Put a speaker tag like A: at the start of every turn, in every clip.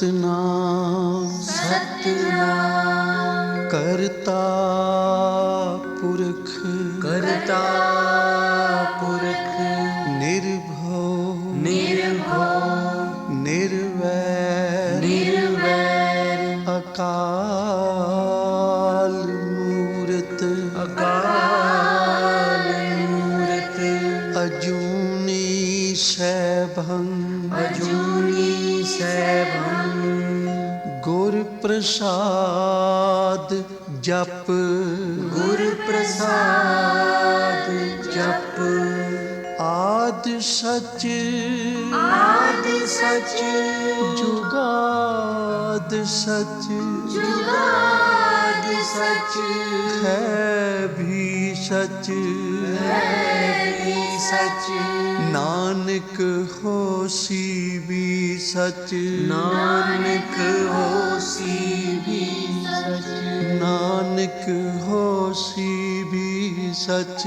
A: सतनाम सतनाम करता पुरख निर्भो निर्वैर अकाल मूरत अजूनी सैभं गुर प्रसाद जप आद सच जुगाद सच है भी सच नानक होसी भी सच नानक होसी भी सच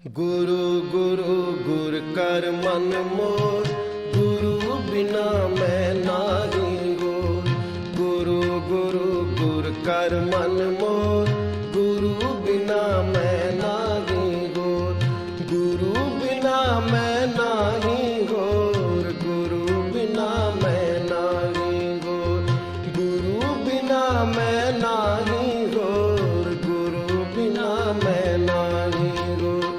B: गुरु गुरु गुर कर मन मोर गुरु बिना मैं नाही गोर गुरु गुरु गुर कर मन मोर गुरु बिना मैं नाही गोर गुरु बिना मैं नाही गोर गुरु बिना मैं नाही गोर गुरु बिना मैं नाही गोर गुरु बिना मैं नाही गोर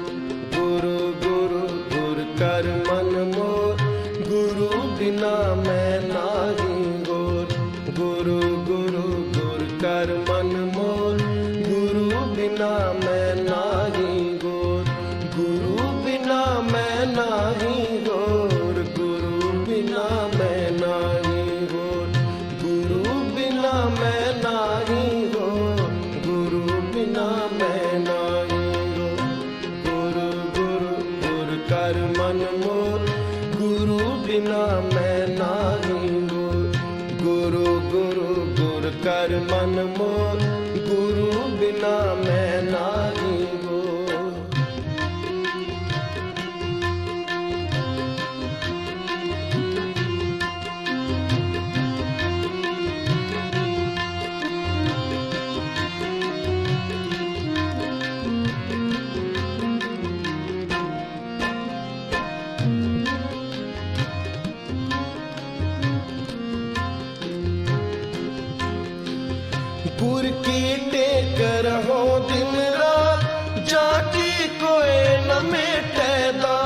B: गुरु गुरु गुर कर मन मोर गुरु बिना मैं नाही गोर गुरु गुरु गुर कर मन मोर गुरु बिना मैं नाही गोर गुरु बिना मैं नाही गोर गुरु बिना मैं नाही गोर गुरु बिना मैं नाही गोर गुरु बिना मैं नाही गोर गुरु गुरु गुर कर मन मोर गुरु बिना मैं नाही गोर गुरु गुरु गुर कर मन मोर गुरु बिना मैं नाही गोर गुर की टेक रहो दिन रात जाकी कोई न मिटेदा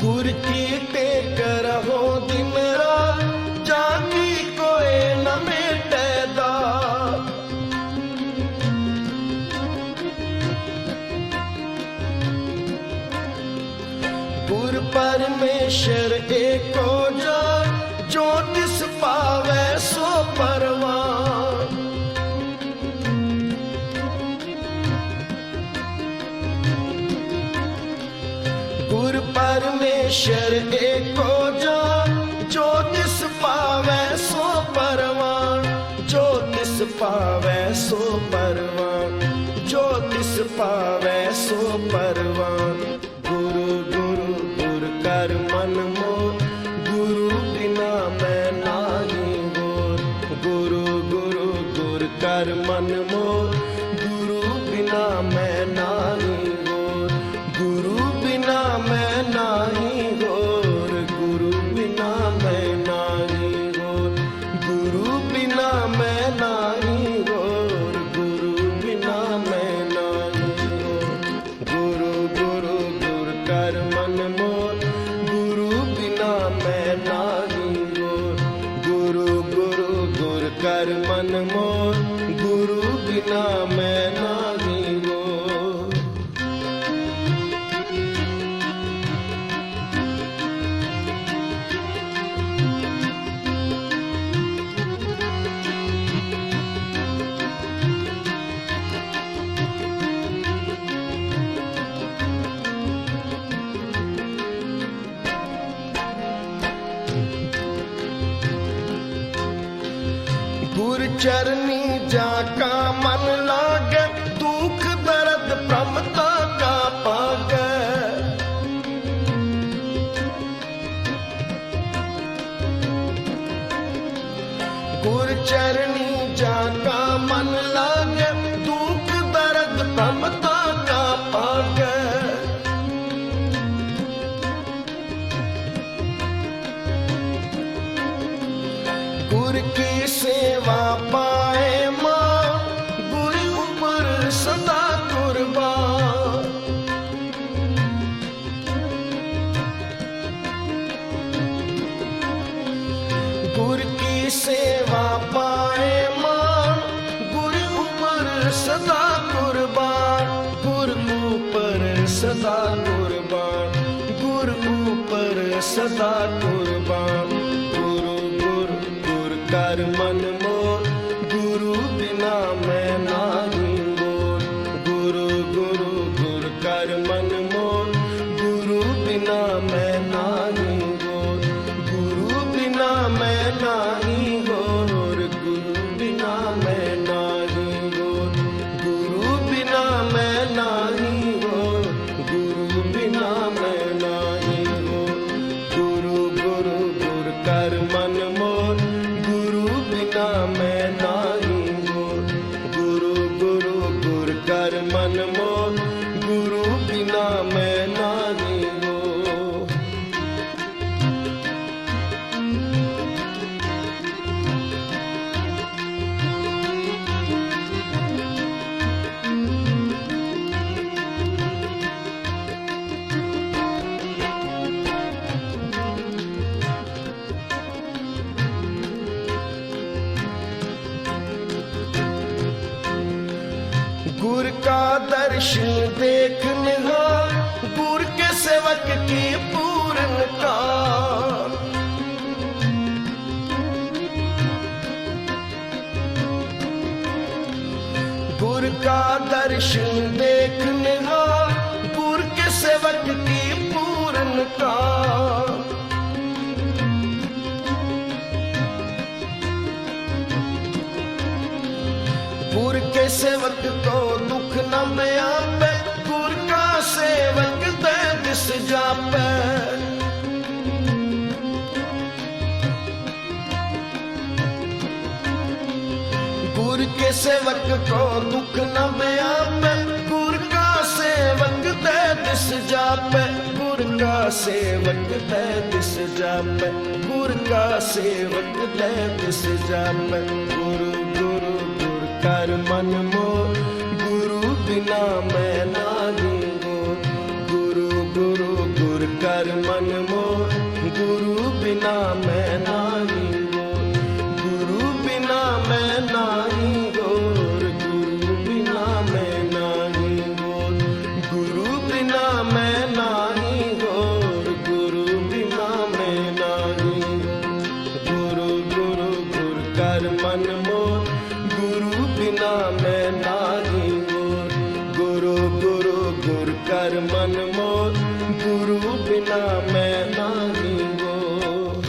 B: गुर की टेक रहो दिन रात जाकी कोई न मिटेदा गुर परमेश्वर एको जान जो तिस पावे सो परवान गुर परमेश्वर एको जान जो तिस पावे सो परवान जो तिस पावे सो परवान जो तिस पावे सो परवान गुरु गुरु गुर कर मन मोर गुरु बिना मैं नाही गोर गुरु गुरु गुर कर मन मोर गुरु बिना मैं नाही गोर गुरु बिना मैं नाही गोर गुरु बिना मैं नाही गोर गुरु बिना मैं नाही गोर गुरु बिना मैं नाही गोर गुरु गुरु गुर कर मन मोर गुरु बिना मैं नाही गोर गुरु गुरु गुर कर मन मोर गुरु बिना गुर चरनी जाका मन लागे, दुख दर्द प्रमता का पागे। गुर चरनी जाका मन लागे, दुख दर्द प्रमता का पागे। गुर की सेवा पाए मां, गुरु ऊपर सदा कुर्बान। गुर की सेवा पाए मां, गुरु ऊपर सदा कुर्बान। गुरु ऊपर सदा कुर्बान, गुरु ऊपर सदा कुर्बान। कर मन मोर, गुरु बिना मैं नहीं बोल। गुरु गुरु गुर कर मन मोर, गुरु बिना मैं नहीं बोल। गुरु बिना मैं नहीं बोल, गुरु बिना मैं नहीं बोल। गुरु बिना मैं नहीं बोल, गुरु बिना मैं नहीं बोल। गुरु गुरु गुर कर मन मोर, बिना मैं नहीं बोल। गुरु गुरु गुर कर मन मोर, गुरु बिना मैं नहीं बोल। गुर का दर्शन देखने हार, गुर के सेवक की पूर्ण का। गुर का दर्शन देखने हार, गुर के सेवक की पूर्ण का। गुर के सेवक को दुख न व्यापे, गुर का सेवक दे दिस जापे। गुर के सेवक को दुख न व्यापे, गुर का सेवक दे दिस जापे। गुर का सेवक दे दिस जापे, गुर का सेवक दे दिस जापे। गुरु गुरु कर मन मोर, गुरु बिना मैं नहीं बोल। गुरु गुरु गुर कर मन मोर, गुरु बिना मैं नहीं बोल। गुरु बिना मैं नहीं बोल, गुरु बिना मैं नहीं बोल। गुरु बिना मैं नहीं बोल, गुरु बिना मैं नहीं। गुरु गुरु गुर कर मन मोर, गुरु बिना मैं नहीं बोल। गुरु गुरु गुर कर मन मोर, गुरु बिना मैं नहीं बोल।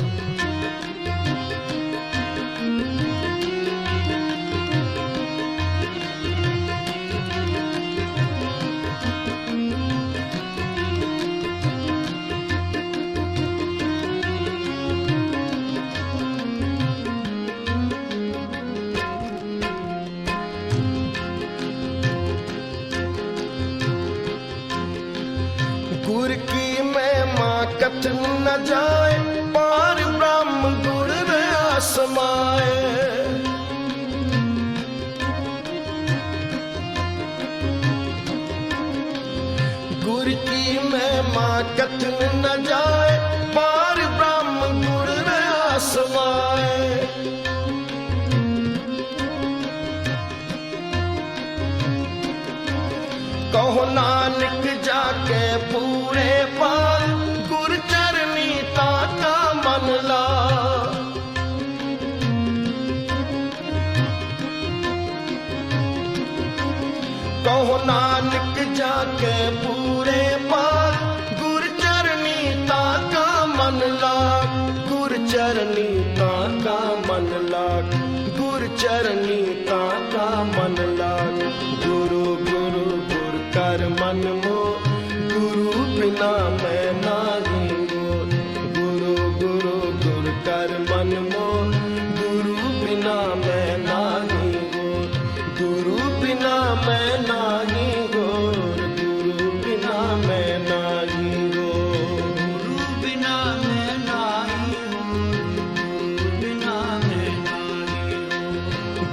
B: गुर की महिमा कथन न जाए, पार ब्रह्म गुर रहा समाए। गुर की महिमा कथन न जाए, पार ब्रह्म गुर रहा समाए। कहो नानक जाके पूरे पार, गुर चरनी ताका मन ला। कहो नानक जाके पूरे पार, गुर चरनी ताका मन ला। गुर चरनी ताका मन ला, गुर चरनी शरणी ताका मन लाग। गुरु गुरु गुर कर मन मोर, गुरु बिना मैं नाही मोर। गुरु गुरु गुर कर मन मोर, गुरु बिना मैं नाही मोर। गुरु बिना मैं नाही गोर, गुरु बिना मैं नाही गोर।
A: गुरु बिना मैं नाही हूँ, गुरु बिना मैं नाही हूँ।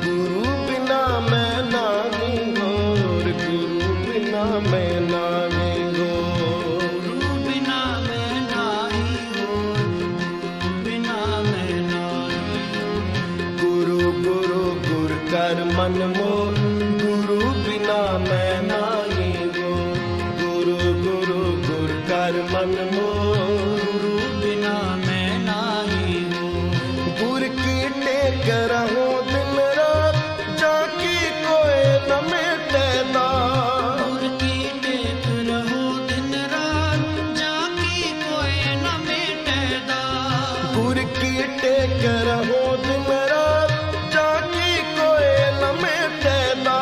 B: गुरु बिना मैं नाही गोर, गुरु बिना मैं नाही गोर।
A: गुरु बिना मैं नाही हूँ, गुरु बिना मैं नाही हूँ।
B: गुरु गुरु गुर कर मन मोर, गुरु बिना मैं नाही गोर। गुरु गुरु गुर कर मन मोर,
A: गुरु बिना मैं नाही हूँ।
B: गुर की टेक रहो दिन रात, जाकी कोई न मिटेदा।
A: गुर की टेक रहो दिन रात, जाकी कोई न मिटेदा।
B: गुर की टेक रहो दिन रात, जाकी कोई न मिटेदा।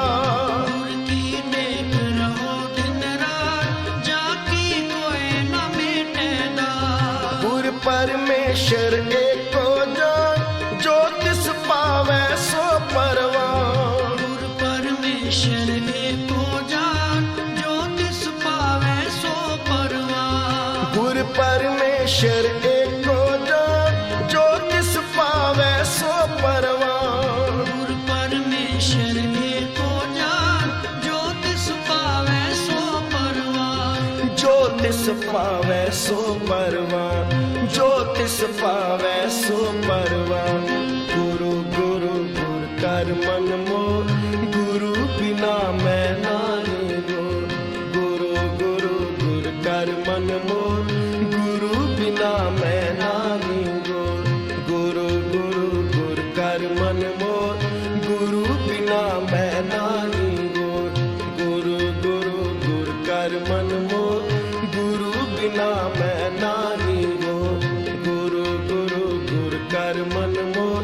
A: गुर की टेक रहो दिन रात, जाकी कोई न मिटेदा।
B: गुर परमेश्वर एको जान, जो तिस पावे सो परवान।
A: गुर परमेश्वर एको जान, जो तिस पावे सो परवान।
B: गुर परमेश्वर एको जान, जो तिस पावे सो परवान।
A: गुर परमेश्वर एको जान, जो तिस पावे सो परवान।
B: जो तिस पावे सो परवान, जो तिस पावे सो परवान। गुरु गुरु गुर कर मन मोर, गुरु बिना मैं नाही गोर। गुरु गुरु गुर कर मन मोर, गुरु बिना मैं नाही गोर। गुरु गुरु गुर कर मन मोर, गुरु बिना मैं नाही गोर। गुरु गुरु गुर कर मन मोर, गुरु बिना मैं नाही गोर। गुरु गुरु गुर कर मन मोर,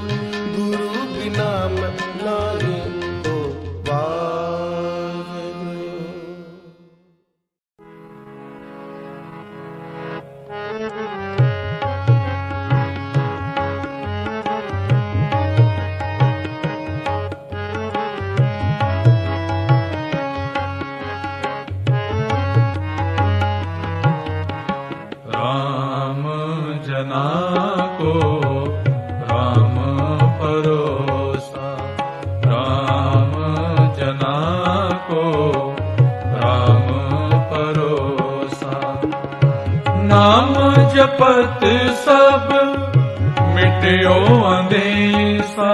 B: गुरु बिना मैं नाही गोर। वाहेगुरु।
C: राम जना को राम परोसा, राम जना को राम परोसा। नाम जपत सब मिट्यो अंदेसा,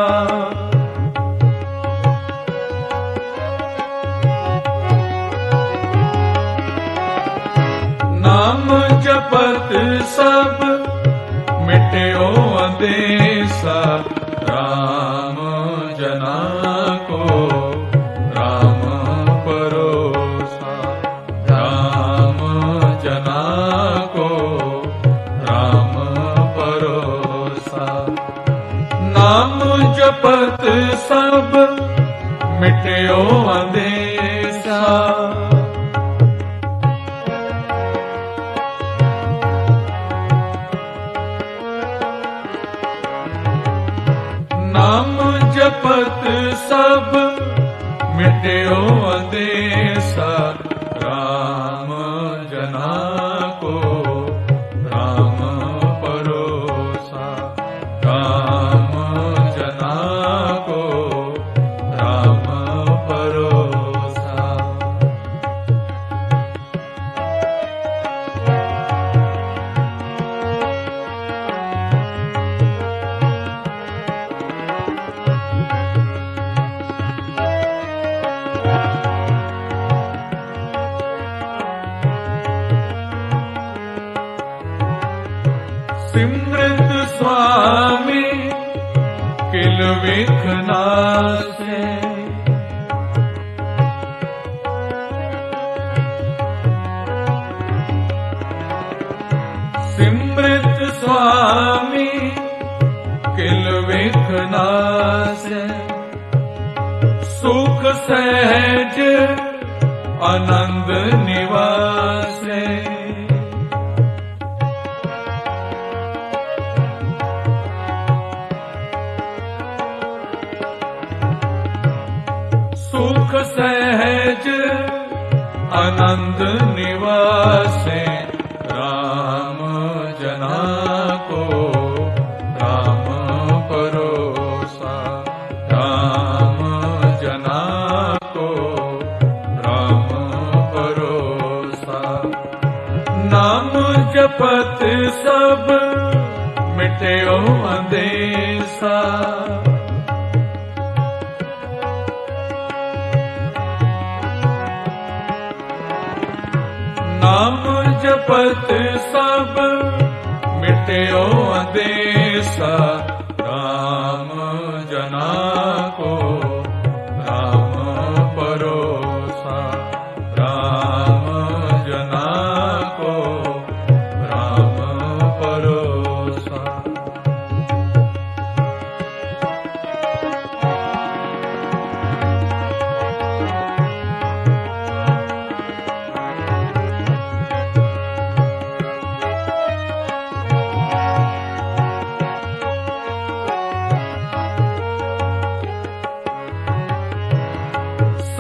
C: नाम जपत सब मिट्यो अंदेसा। राम जना को राम परोसा, राम जना को राम परोसा। नाम जपत सब मिट्यो अंदेसा। नाम जपत सब मिट्यो अंदेसा। राम जना को राम परोसा, राम जना को राम परोसा। सिमृत स्वामी किल विखना से, सिमृत स्वामी किल विखना से। सहज आनंद निवासे। सुख सहज आनंद निवासे, राम जना को राम परोसा। राम जना को राम परोसा। नाम जपत सब मिट्यो अंदेसा। नाम जपत सब मिट्यो अंदेसा। राम जना को राम परोसा। राम जना को राम परोसा।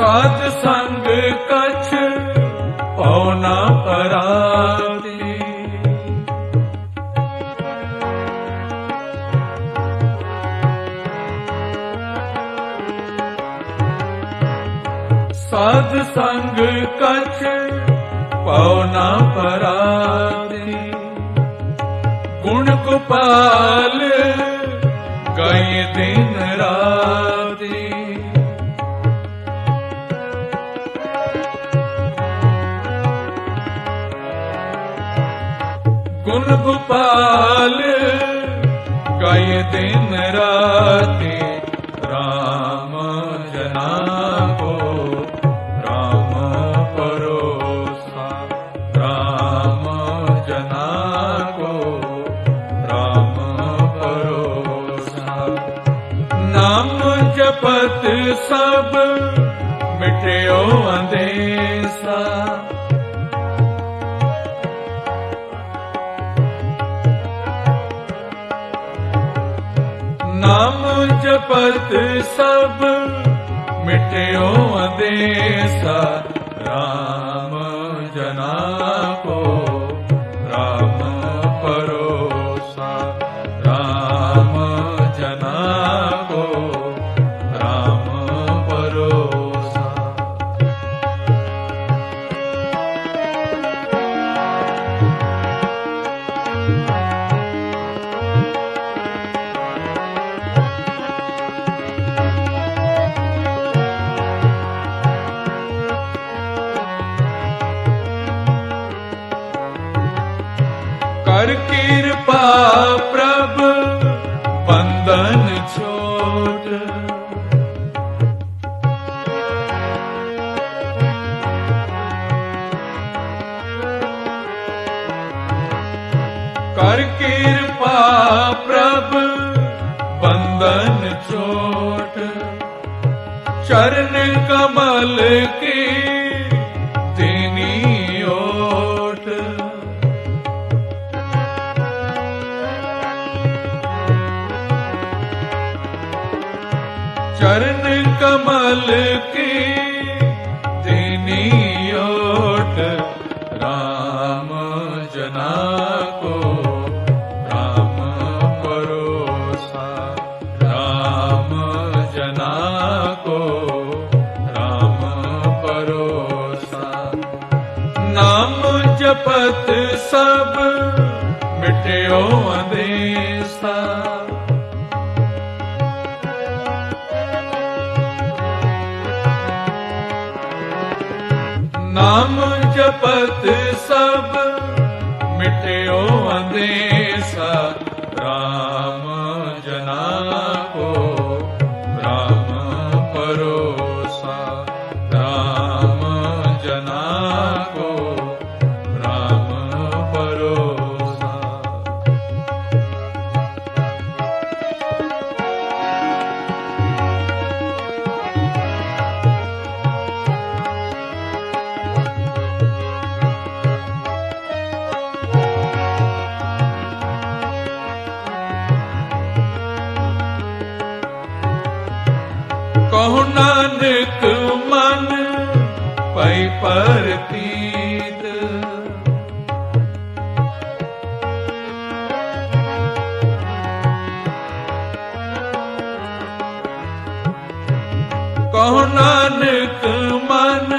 C: साध संग कछ पौना पराती। साध संग कछ पौना पराती। गुण गोपाल गए दिन राती। गुण गोपाल गए दिन राती। राम जना को राम परोसा। राम जना को राम परोसा। नाम जपत सब मिट्यो अंदेसा। नाम जपत सब मिट्यो अंदेसा। राम जना को राम परोसा। राम जना को राम परोसा। कर कृपा प्रभ बंधन छोड़। कर कृपा प्रभ बंधन छोड़। चरण कमल की तेनी ओट। चरण कमल की तेनी ओट। राम जना को राम परोसा। राम जना को राम परोसा। नाम जपत सब मिट्यो अंदेसा। नाम जपत सब मिट्यो अंदेसा। राम जना को राम परोसा। राम जना को राम परोसा। परतीत। कहो नानक मन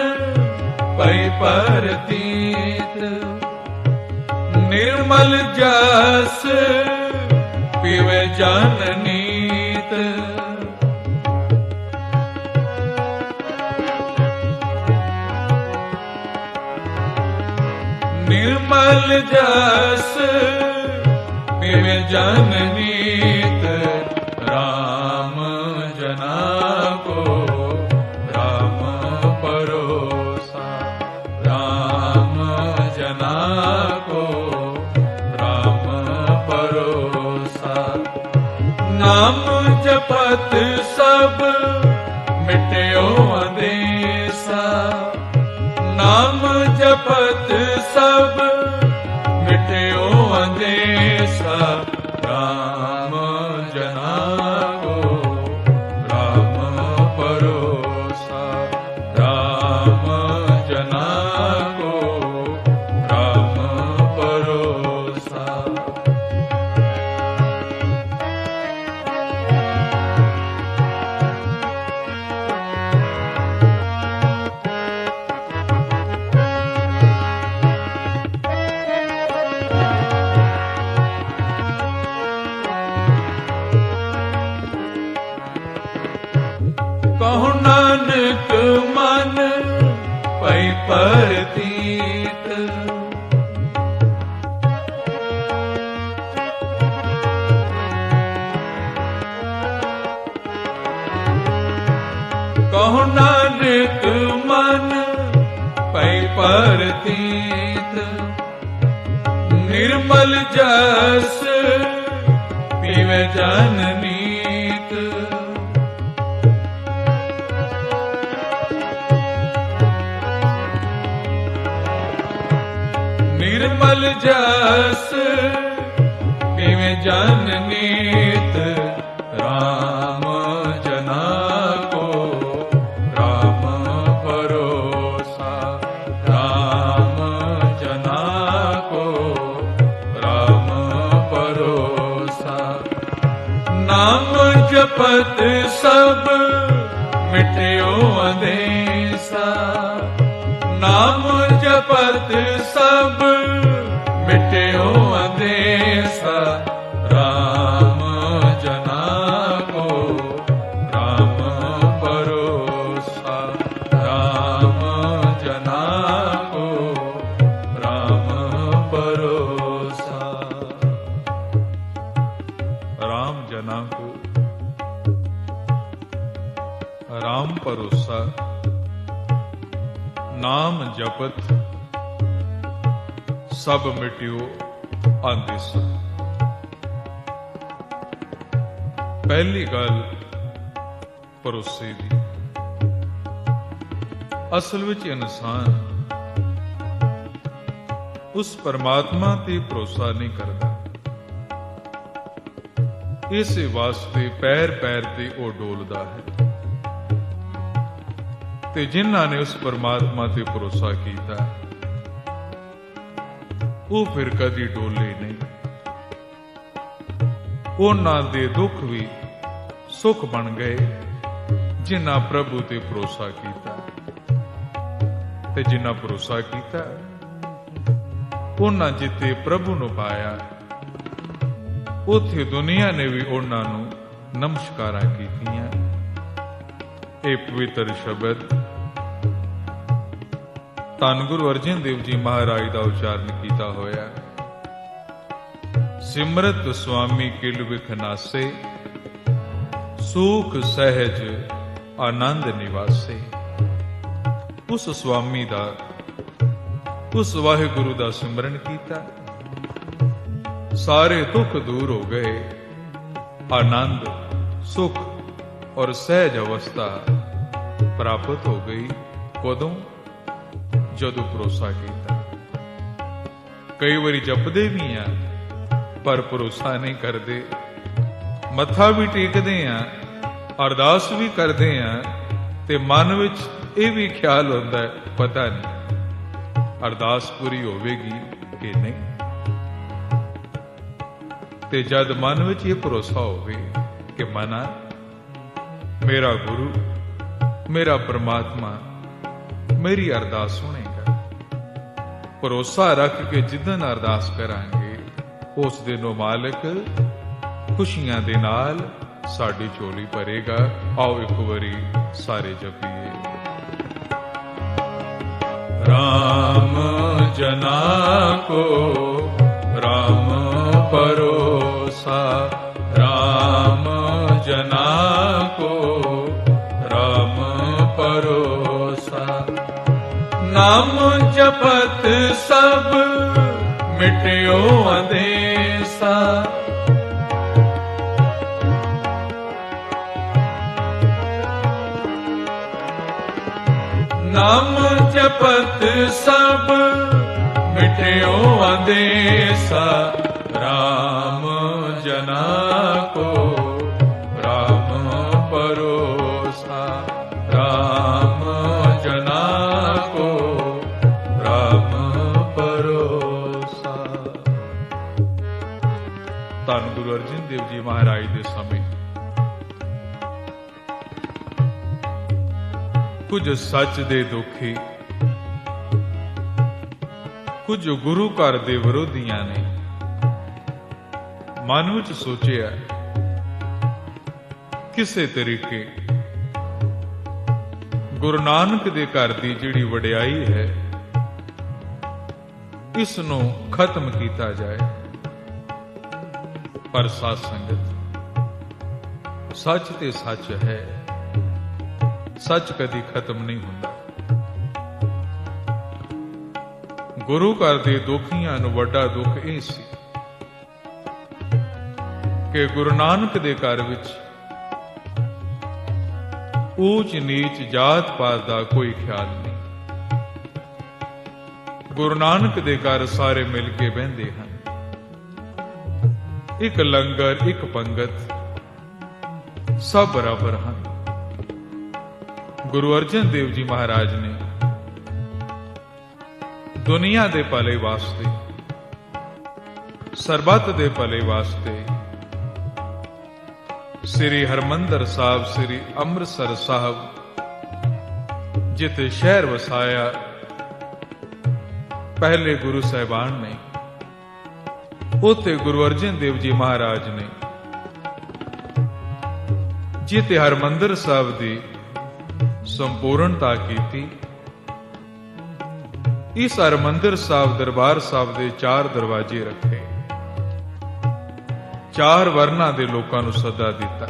C: पै परतीत। निर्मल जस पीवे जन नीत। निर्मल जस पीवे जन नीत। राम जना को राम परोसा। राम जना को राम परोसा। नाम जपत सब मिट्यो अंदेसा। नाम जपत सब मिट्यो अंदेसा। राम जना को राम परोसा। राम जना को राम परोसा। कहो नानक मन पै परतीत। कहो नानक मन पै परतीत। निर्मल जस पीवे जन नीत। निर्मल जस पीवे जन नीत। राम जना को राम परोसा। राम जना को राम परोसा। नाम जपत सब मिट्यो अंदेसा। नाम जपत सब मिट्यो अंदेसा। राम जना को राम परोसा। राम जना को राम परोसा। राम जना को राम परोसा। नाम जपत सब मिट्यो अंदेसा। पहली गल भरोसे दी। असल विच इंसान उस परमात्मा ते भरोसा नहीं करता। इस वास्ते पैर पैर ते ओ डोलदा है। ते जिन्हां ने उस परमात्मा ते भरोसा कीता वो फिर कदी डोले नहीं। उन्हां दे दुख भी सुख बन गए जिन्हां प्रभु ते भरोसा कीता। ते जिन्हां भरोसा कीता उन्हां जिते प्रभु नूं पाया उथे दुनिया ने भी उन्हां नूं नमस्कारां कीतियां। ਇਹ ਪਵਿੱਤਰ ਸ਼ਬਦ ਧੰਨ ਗੁਰੂ ਅਰਜਨ ਦੇਵ ਜੀ ਮਹਾਰਾਜ ਦਾ ਉਚਾਰਨ ਕੀਤਾ ਹੋਇਆ। ਸਿਮਰਤ ਸੁਆਮੀ ਕਿਲ ਵਿਖ ਨਾਸੇ। ਸੁਖ ਸਹਿਜ ਆਨੰਦ ਨਿਵਾਸੇ। ਉਸ ਸੁਆਮੀ ਦਾ ਉਸ ਵਾਹਿਗੁਰੂ ਦਾ ਸਿਮਰਨ ਕੀਤਾ। ਸਾਰੇ ਦੁੱਖ ਦੂਰ ਹੋ ਗਏ। ਆਨੰਦ ਸੁਖ और सहज अवस्था प्राप्त हो गई। कदों जदों भरोसा किया। कई बारी जपदे भी हैं पर भरोसा नहीं करते। मत्था भी टेकते हैं, अरदास भी करते हैं ते मन विच ਇਹ ਵੀ ਖਿਆਲ ਹੁੰਦਾ ਹੈ, ਪਤਾ ਨਹੀਂ ਅਰਦਾਸ ਪੂਰੀ ਹੋਵੇਗੀ ਕਿ ਨਹੀਂ। ਤੇ ਜਦ ਮਨ ਵਿੱਚ ਇਹ ਭਰੋਸਾ ਹੋਵੇ ਕਿ ਮਨਾ ਮੇਰਾ ਗੁਰੂ, ਮੇਰਾ ਪ੍ਰਮਾਤਮਾ ਮੇਰੀ ਅਰਦਾਸ ਸੁਣੇਗਾ, ਭਰੋਸਾ ਰੱਖ ਕੇ ਜਿੱਦਣ ਅਰਦਾਸ ਕਰਾਂਗੇ ਉਸ ਦਿਨ ਉਹ ਮਾਲਕ ਖੁਸ਼ੀਆਂ ਦੇ ਨਾਲ ਸਾਡੀ ਝੋਲੀ ਭਰੇਗਾ। ਆਓ ਇੱਕ ਵਾਰੀ ਸਾਰੇ ਜਪੀਏ। ਰਾਮ ਜਨਾ ਕੋ ਰਾਮ ਭਰੋਸਾ, ਰਾਮ ਜਨਾ ਕੋ ਰਾਮ ਭਰੋਸਾ। ਨਾਮ ਜਪਤ ਸਭ ਮਿਟਿਓ ਅੰਦੇਸਾ, ਨਾਮ ਜਪਤ ਸਭ ਮਿਟਿਓ ਅੰਦੇਸਾ। ਰਾਮ ਜਨਾ ਕੋ ਰਾਮ ਭਰੋਸਾ, ਰਾਮ ਜਨਾ ਕੋ ਰਾਮ ਭਰੋਸਾ। ਧੰਨ ਗੁਰੂ ਅਰਜਨ ਦੇਵ ਜੀ ਮਹਾਰਾਜ ਦੇ ਸਮੇਂ ਕੁਝ ਸੱਚ ਦੇ ਦੁਖੀ, ਕੁਝ ਗੁਰੂ ਘਰ ਦੇ ਵਿਰੋਧੀਆਂ ਨੇ ਮਨ ਵਿੱਚ ਸੋਚਿਆ ਕਿਸੇ ਤਰੀਕੇ ਗੁਰੂ ਨਾਨਕ ਦੇ ਘਰ ਦੀ ਜਿਹੜੀ ਵਡਿਆਈ ਹੈ ਇਸ ਨੂੰ ਖਤਮ ਕੀਤਾ ਜਾਏ। ਪਰ ਸਾਧ ਸੰਗਤ, ਸੱਚ ਤੇ ਸੱਚ ਹੈ, ਸੱਚ ਕਦੀ ਖਤਮ ਨਹੀਂ ਹੁੰਦਾ। ਗੁਰੂ ਘਰ ਦੇ ਦੁਖੀਆਂ ਨੂੰ ਵੱਡਾ ਦੁੱਖ ਇਹ ਸੀ ਕਿ ਗੁਰੂ ਨਾਨਕ ਦੇ ਘਰ ਵਿੱਚ ਊਚ ਨੀਚ ਜਾਤ ਪਾਤ ਦਾ ਕੋਈ ਖਿਆਲ ਨਹੀਂ। ਗੁਰੂ ਨਾਨਕ ਦੇ ਘਰ ਸਾਰੇ ਮਿਲ ਕੇ ਬਹਿੰਦੇ ਹਨ, ਇੱਕ ਲੰਗਰ, ਇੱਕ ਪੰਗਤ, ਸਭ ਬਰਾਬਰ ਹਨ। ਗੁਰੂ ਅਰਜਨ ਦੇਵ ਜੀ ਮਹਾਰਾਜ ਨੇ ਦੁਨੀਆ ਦੇ ਭਲੇ ਵਾਸਤੇ, ਸਰਬੱਤ ਦੇ ਭਲੇ ਵਾਸਤੇ ਸ੍ਰੀ ਹਰਮੰਦਰ ਸਾਹਿਬ, ਸ੍ਰੀ ਅੰਮ੍ਰਿਤਸਰ ਸਾਹਿਬ ਜਿੱਥੇ ਸ਼ਹਿਰ ਵਸਾਇਆ, ਪਹਿਲੇ ਗੁਰੂ ਸਾਹਿਬਾਨ ਨੇ ਉੱਥੇ ਗੁਰੂ ਅਰਜਨ ਦੇਵ ਜੀ ਮਹਾਰਾਜ ਨੇ ਜਿੱਥੇ ਹਰਮੰਦਰ ਸਾਹਿਬ ਦੀ ਸੰਪੂਰਨਤਾ ਕੀਤੀ। ਇਸ ਹਰਮੰਦਰ ਸਾਹਿਬ ਦਰਬਾਰ ਸਾਹਿਬ ਦੇ 4 ਦਰਵਾਜ਼ੇ ਰੱਖੇ, 4 ਵਰਨਾਂ ਦੇ ਲੋਕਾਂ ਨੂੰ ਸੱਦਾ ਦਿੱਤਾ,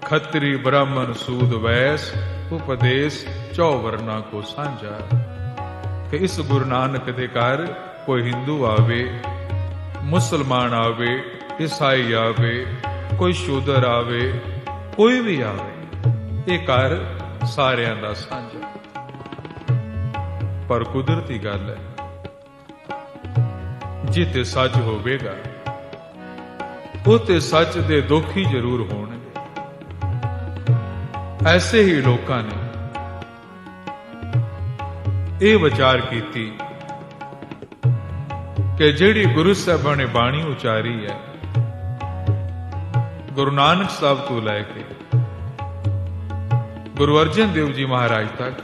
C: ਖੱਤਰੀ, ਬ੍ਰਾਹਮਣ, ਸੂਦ, ਵੈਸ, ਉਪਦੇਸ਼, 4 ਵਰਨਾਂ ਕੋ ਸਾਂਝਾ। ਕਿ ਇਸ ਗੁਰੂ ਨਾਨਕ ਦੇ ਘਰ ਕੋਈ ਹਿੰਦੂ ਆਵੇ, ਮੁਸਲਮਾਨ ਆਵੇ, ਈਸਾਈ ਆਵੇ, ਕੋਈ ਸ਼ੂਦਰ ਆਵੇ, ਕੋਈ ਵੀ ਆਵੇ, ਇਹ ਘਰ ਸਾਰਿਆਂ ਦਾ ਸਾਂਝਾ। ਪਰ ਕੁਦਰਤੀ ਗੱਲ ਹੈ, ਜਿੱਥੇ ਸੱਚ ਹੋਵੇਗਾ ਉੱਥੇ ਸੱਚ ਦੇ ਦੁਖੀ ਜ਼ਰੂਰ ਹੋਣਗੇ। ਐਸੇ ਹੀ ਲੋਕਾਂ ਨੇ ਇਹ ਵਿਚਾਰ ਕੀਤੀ ਕਿ ਜਿਹੜੀ ਗੁਰੂ ਸਾਹਿਬਾਂ ਨੇ ਬਾਣੀ ਉਚਾਰੀ ਹੈ, ਗੁਰੂ ਨਾਨਕ ਸਾਹਿਬ ਤੋਂ ਲੈ ਕੇ ਗੁਰੂ ਅਰਜਨ ਦੇਵ ਜੀ ਮਹਾਰਾਜ ਤੱਕ,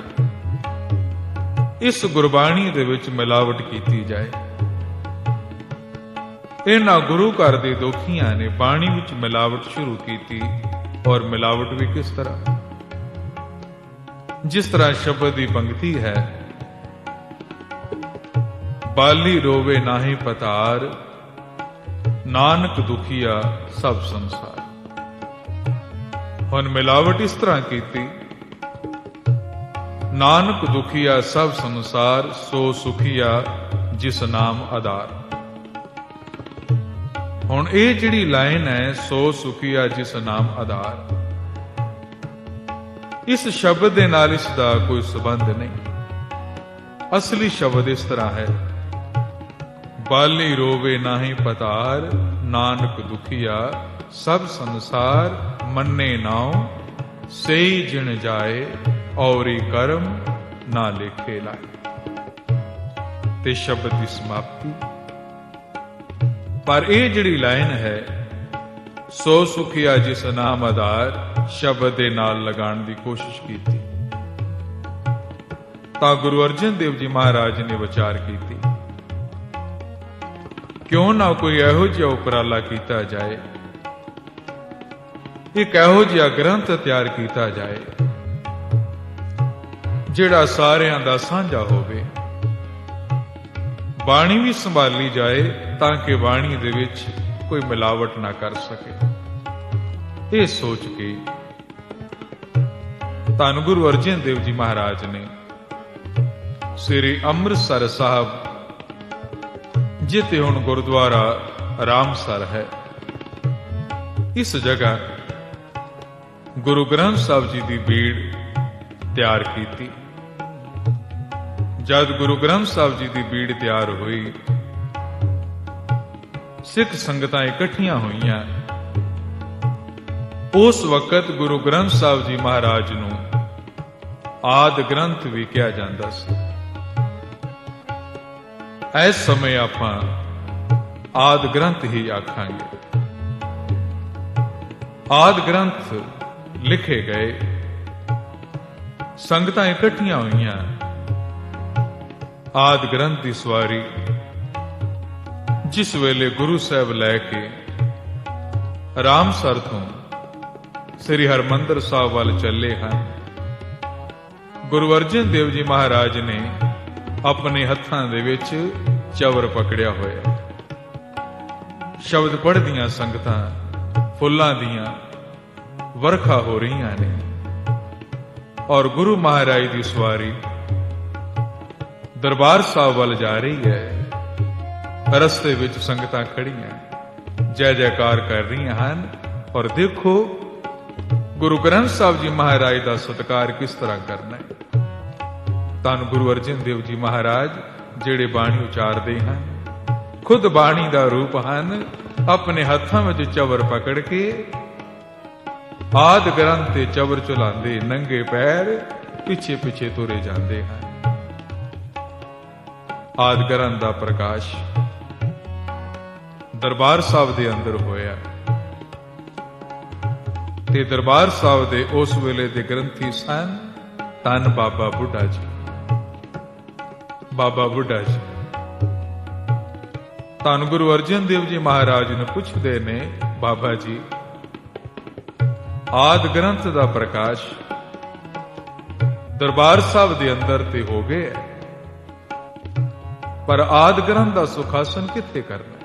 C: ਇਸ ਗੁਰਬਾਣੀ ਦੇ ਵਿੱਚ ਮਿਲਾਵਟ ਕੀਤੀ ਜਾਏ। ਇਹਨਾਂ ਗੁਰੂ ਘਰ ਦੇ ਦੁਖੀਆਂ ਨੇ ਬਾਣੀ ਵਿੱਚ ਮਿਲਾਵਟ ਸ਼ੁਰੂ ਕੀਤੀ, ਔਰ ਮਿਲਾਵਟ ਵੀ ਕਿਸ ਤਰ੍ਹਾਂ? ਜਿਸ ਤਰ੍ਹਾਂ ਸ਼ਬਦ ਦੀ ਪੰਕਤੀ ਹੈ, ਬਾਲੀ ਰੋਵੇ ਨਾਹੀ ਪਤਾਰ, ਨਾਨਕ ਦੁਖੀਆ ਸਭ ਸੰਸਾਰ। ਹੁਣ ਮਿਲਾਵਟ ਇਸ ਤਰ੍ਹਾਂ ਕੀਤੀ, ਨਾਨਕ ਦੁਖੀਆ ਸਭ ਸੰਸਾਰ, ਸੋ ਸੁਖੀਆ ਜਿਸ ਨਾਮ ਆਧਾਰ। ਹੁਣ ਇਹ ਜਿਹੜੀ ਲਾਈਨ ਹੈ, ਸੋ ਸੁਖੀਆ ਜਿਸ ਨਾਮ ਆਧਾਰ, ਇਸ ਸ਼ਬਦ ਦੇ ਨਾਲ ਇਸ ਦਾ ਕੋਈ ਸੰਬੰਧ ਨਹੀਂ। ਅਸਲੀ ਸ਼ਬਦ ਇਸ ਤਰ੍ਹਾਂ ਹੈ, ਬਾਲੀ ਰੋਵੇ ਨਾਹੀ ਪਤਾਰ, ਨਾਨਕ ਦੁਖੀਆ ਸਭ ਸੰਸਾਰ, ਮੰਨੇ ਨਾਉ ਸਈ ਜਿਣ ਜਾਏ ਔਰੀ ਕਰਮ ਨਾ ਲੇਖੇ ਲਾਏ। ਤੇ ਸ਼ਬਦ ਦੀ ਸਮਾਪਤੀ। ਪਰ ਇਹ ਜਿਹੜੀ ਲਾਈਨ ਹੈ, ਸੋ ਸੁਖਿਆ ਜਿਸ ਨਾਮ ਆਧਾਰ, ਸ਼ਬਦ ਦੇ ਨਾਲ ਲਗਾਉਣ ਦੀ ਕੋਸ਼ਿਸ਼ ਕੀਤੀ ਤਾਂ ਗੁਰੂ ਅਰਜਨ ਦੇਵ ਜੀ ਮਹਾਰਾਜ ਨੇ ਵਿਚਾਰ ਕੀਤੀ, ਕਿਉਂ ਨਾ ਕੋਈ ਇਹੋ ਜਿਹਾ ਉਪਰਾਲਾ ਕੀਤਾ ਜਾਏ, ਇੱਕ ਇਹੋ ਜਿਹਾ ਗ੍ਰੰਥ ਤਿਆਰ ਕੀਤਾ ਜਾਏ ਜਿਹੜਾ ਸਾਰਿਆਂ ਦਾ ਸਾਂਝਾ ਹੋਵੇ, ਬਾਣੀ ਵੀ ਸੰਭਾਲੀ ਜਾਏ ਤਾਂ ਕਿ ਬਾਣੀ ਦੇ ਵਿੱਚ ਕੋਈ ਮਿਲਾਵਟ ਨਾ ਕਰ ਸਕੇ। ਇਹ ਸੋਚ ਕੇ ਧੰਨ ਗੁਰੂ ਅਰਜਨ ਦੇਵ ਜੀ ਮਹਾਰਾਜ ਨੇ ਸ੍ਰੀ ਅੰਮ੍ਰਿਤਸਰ ਸਾਹਿਬ, ਜਿੱਥੇ ਹੁਣ ਗੁਰਦੁਆਰਾ ਰਾਮਸਰ ਹੈ, ਇਸ ਜਗ੍ਹਾ ਗੁਰੂ ਗ੍ਰੰਥ ਸਾਹਿਬ ਜੀ ਦੀ ਬੀੜ ਤਿਆਰ ਕੀਤੀ। ਜਦ ਗੁਰੂ ਗ੍ਰੰਥ ਸਾਹਿਬ ਜੀ ਦੀ ਬੀੜ ਤਿਆਰ ਹੋਈ, ਸਿੱਖ ਸੰਗਤਾਂ ਇਕੱਠੀਆਂ ਹੋਈਆਂ। ਉਸ ਵਕਤ ਗੁਰੂ ਗ੍ਰੰਥ ਸਾਹਿਬ ਜੀ ਮਹਾਰਾਜ ਨੂੰ ਆਦਿ ਗ੍ਰੰਥ ਵੀ ਕਿਹਾ ਜਾਂਦਾ ਸੀ। ਇਸ ਸਮੇਂ ਆਪਾਂ ਆਦਿ ਗ੍ਰੰਥ ਹੀ ਆਖਾਂਗੇ। ਆਦਿ ਗ੍ਰੰਥ ਲਿਖੇ ਗਏ, ਸੰਗਤਾਂ ਇਕੱਠੀਆਂ ਹੋਈਆਂ। ਆਦਿ ਗ੍ਰੰਥ ਦੀ ਸਵਾਰੀ ਜਿਸ ਵੇਲੇ ਗੁਰੂ ਸਾਹਿਬ ਲੈ ਕੇ ਰਾਮਸਰ ਤੋਂ ਸ੍ਰੀ ਹਰਿਮੰਦਰ ਸਾਹਿਬ ਵੱਲ ਚੱਲੇ ਹਨ, ਗੁਰੂ ਅਰਜਨ ਦੇਵ ਜੀ ਮਹਾਰਾਜ ਨੇ ਆਪਣੇ ਹੱਥਾਂ ਦੇ ਵਿੱਚ ਚਵਰ ਪਕੜਿਆ ਹੋਇਆ। ਸ਼ਬਦ ਪੜ੍ਹਦੀਆਂ ਸੰਗਤਾਂ, ਫੁੱਲਾਂ ਦੀਆਂ ਵਰਖਾ ਹੋ ਰਹੀਆਂ ਨੇ ਔਰ ਗੁਰੂ ਮਹਾਰਾਜ ਦੀ ਸਵਾਰੀ ਦਰਬਾਰ ਸਾਹਿਬ ਵੱਲ ਜਾ ਰਹੀ ਹੈ। ਰਸਤੇ ਵਿੱਚ ਸੰਗਤਾਂ ਖੜੀਆਂ ਜੈ ਜੈਕਾਰ ਕਰ ਰਹੀਆਂ ਹਨ ਔਰ ਦੇਖੋ ਗੁਰੂ ਗ੍ਰੰਥ ਸਾਹਿਬ ਜੀ ਮਹਾਰਾਜ ਦਾ ਸਤਿਕਾਰ ਕਿਸ ਤਰ੍ਹਾਂ ਕਰਨਾ ਹੈ। ਧੰਨ ਗੁਰੂ ਅਰਜਨ ਦੇਵ ਜੀ ਮਹਾਰਾਜ ਜਿਹੜੇ ਬਾਣੀ ਉਚਾਰਦੇ ਹਨ, ਖੁਦ ਬਾਣੀ ਦਾ ਰੂਪ ਹਨ। ਆਪਣੇ ਹੱਥਾਂ ਵਿੱਚ ਚਵਰ ਪਕੜ ਕੇ ਆਦਿ ਗ੍ਰੰਥ ਤੇ ਚਵਰ ਚਲਾਉਂਦੇ, ਨੰਗੇ ਪੈਰ ਪਿੱਛੇ ਪਿੱਛੇ ਤੁਰੇ ਜਾਂਦੇ ਹਨ। ਆਦਿ ਗ੍ਰੰਥ ਦਾ ਪ੍ਰਕਾਸ਼ ਦਰਬਾਰ ਸਾਹਿਬ ਦੇ ਅੰਦਰ ਹੋਇਆ ਤੇ ਦਰਬਾਰ ਸਾਹਿਬ ਦੇ ਉਸ ਵੇਲੇ ਦੇ ਗ੍ਰੰਥੀ ਸਨ ਧੰਨ ਬਾਬਾ ਬੁੱਢਾ ਜੀ। ਬਾਬਾ ਬੁੱਢਾ ਜੀ ਧੰਨ ਗੁਰੂ ਅਰਜਨ ਦੇਵ ਜੀ ਮਹਾਰਾਜ ਨੂੰ ਪੁੱਛਦੇ ਨੇ, ਬਾਬਾ ਜੀ ਆਦਿ ਗ੍ਰੰਥ ਦਾ ਪ੍ਰਕਾਸ਼ ਦਰਬਾਰ ਸਾਹਿਬ ਦੇ ਅੰਦਰ ਤੇ ਹੋ ਗਿਆ, ਪਰ ਆਦਿ ਗ੍ਰੰਥ ਦਾ ਸੁਖਾਸਨ ਕਿੱਥੇ ਕਰਨਾ?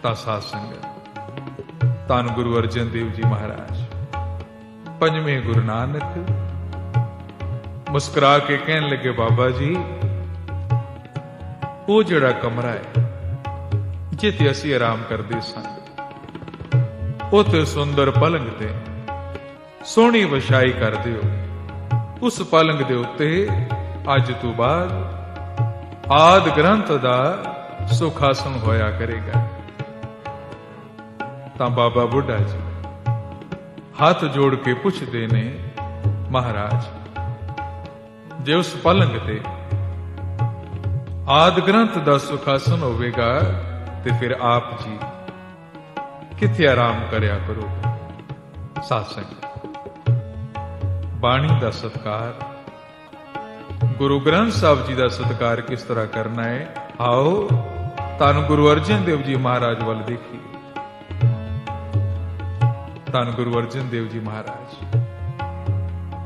C: ਤਾਂ ਸਾਧ ਸੰਗਤ ਧੰਨ ਗੁਰੂ ਅਰਜਨ ਦੇਵ ਜੀ ਮਹਾਰਾਜ ਪੰਜਵੇਂ ਗੁਰੂ ਨਾਨਕ ਮੁਸਕਰਾ ਕੇ ਕਹਿਣ ਲੱਗੇ, ਬਾਬਾ ਜੀ ਉਹ ਜਿਹੜਾ ਕਮਰਾ ਹੈ ਜਿੱਥੇ ਅਸੀਂ ਆਰਾਮ ਕਰਦੇ ਸਾਂ, ਉੱਥੇ ਸੁੰਦਰ ਪਲੰਗ ਤੇ ਸੋਹਣੀ ਵਿਛਾਈ ਕਰ ਦਿਓ। ਉਸ ਪਲੰਗ ਦੇ ਉੱਤੇ ਅੱਜ ਤੋਂ ਬਾਅਦ ਆਦਿ ਗ੍ਰੰਥ ਦਾ ਸੁਖਾਸਨ ਹੋਇਆ ਕਰੇਗਾ। ਤਾਂ ਬਾਬਾ ਬੁੱਢਾ ਜੀ ਹੱਥ ਜੋੜ ਕੇ ਪੁੱਛਦੇ ਨੇ, ਮਹਾਰਾਜ ਜੇ ਉਸ ਪਲੰਗ ਤੇ ਆਦਿ ਗ੍ਰੰਥ ਦਾ ਸੁਖਾਸਨ ਹੋਵੇਗਾ ਤੇ ਫਿਰ ਆਪ ਜੀ ਕਿੱਥੇ ਆਰਾਮ ਕਰਿਆ ਕਰੋਗੇ? ਸਾਧ ਸੰਗਤ ਬਾਣੀ ਦਾ ਸਤਿਕਾਰ, ਗੁਰੂ ਗ੍ਰੰਥ ਸਾਹਿਬ ਜੀ ਦਾ ਸਤਿਕਾਰ ਕਿਸ ਤਰ੍ਹਾਂ ਕਰਨਾ ਹੈ, ਆਓ ਧੰਨ ਗੁਰੂ ਅਰਜਨ ਦੇਵ ਜੀ ਮਹਾਰਾਜ ਵੱਲ ਦੇਖੀਏ। ਧੰਨ ਗੁਰੂ ਅਰਜਨ ਦੇਵ ਜੀ ਮਹਾਰਾਜ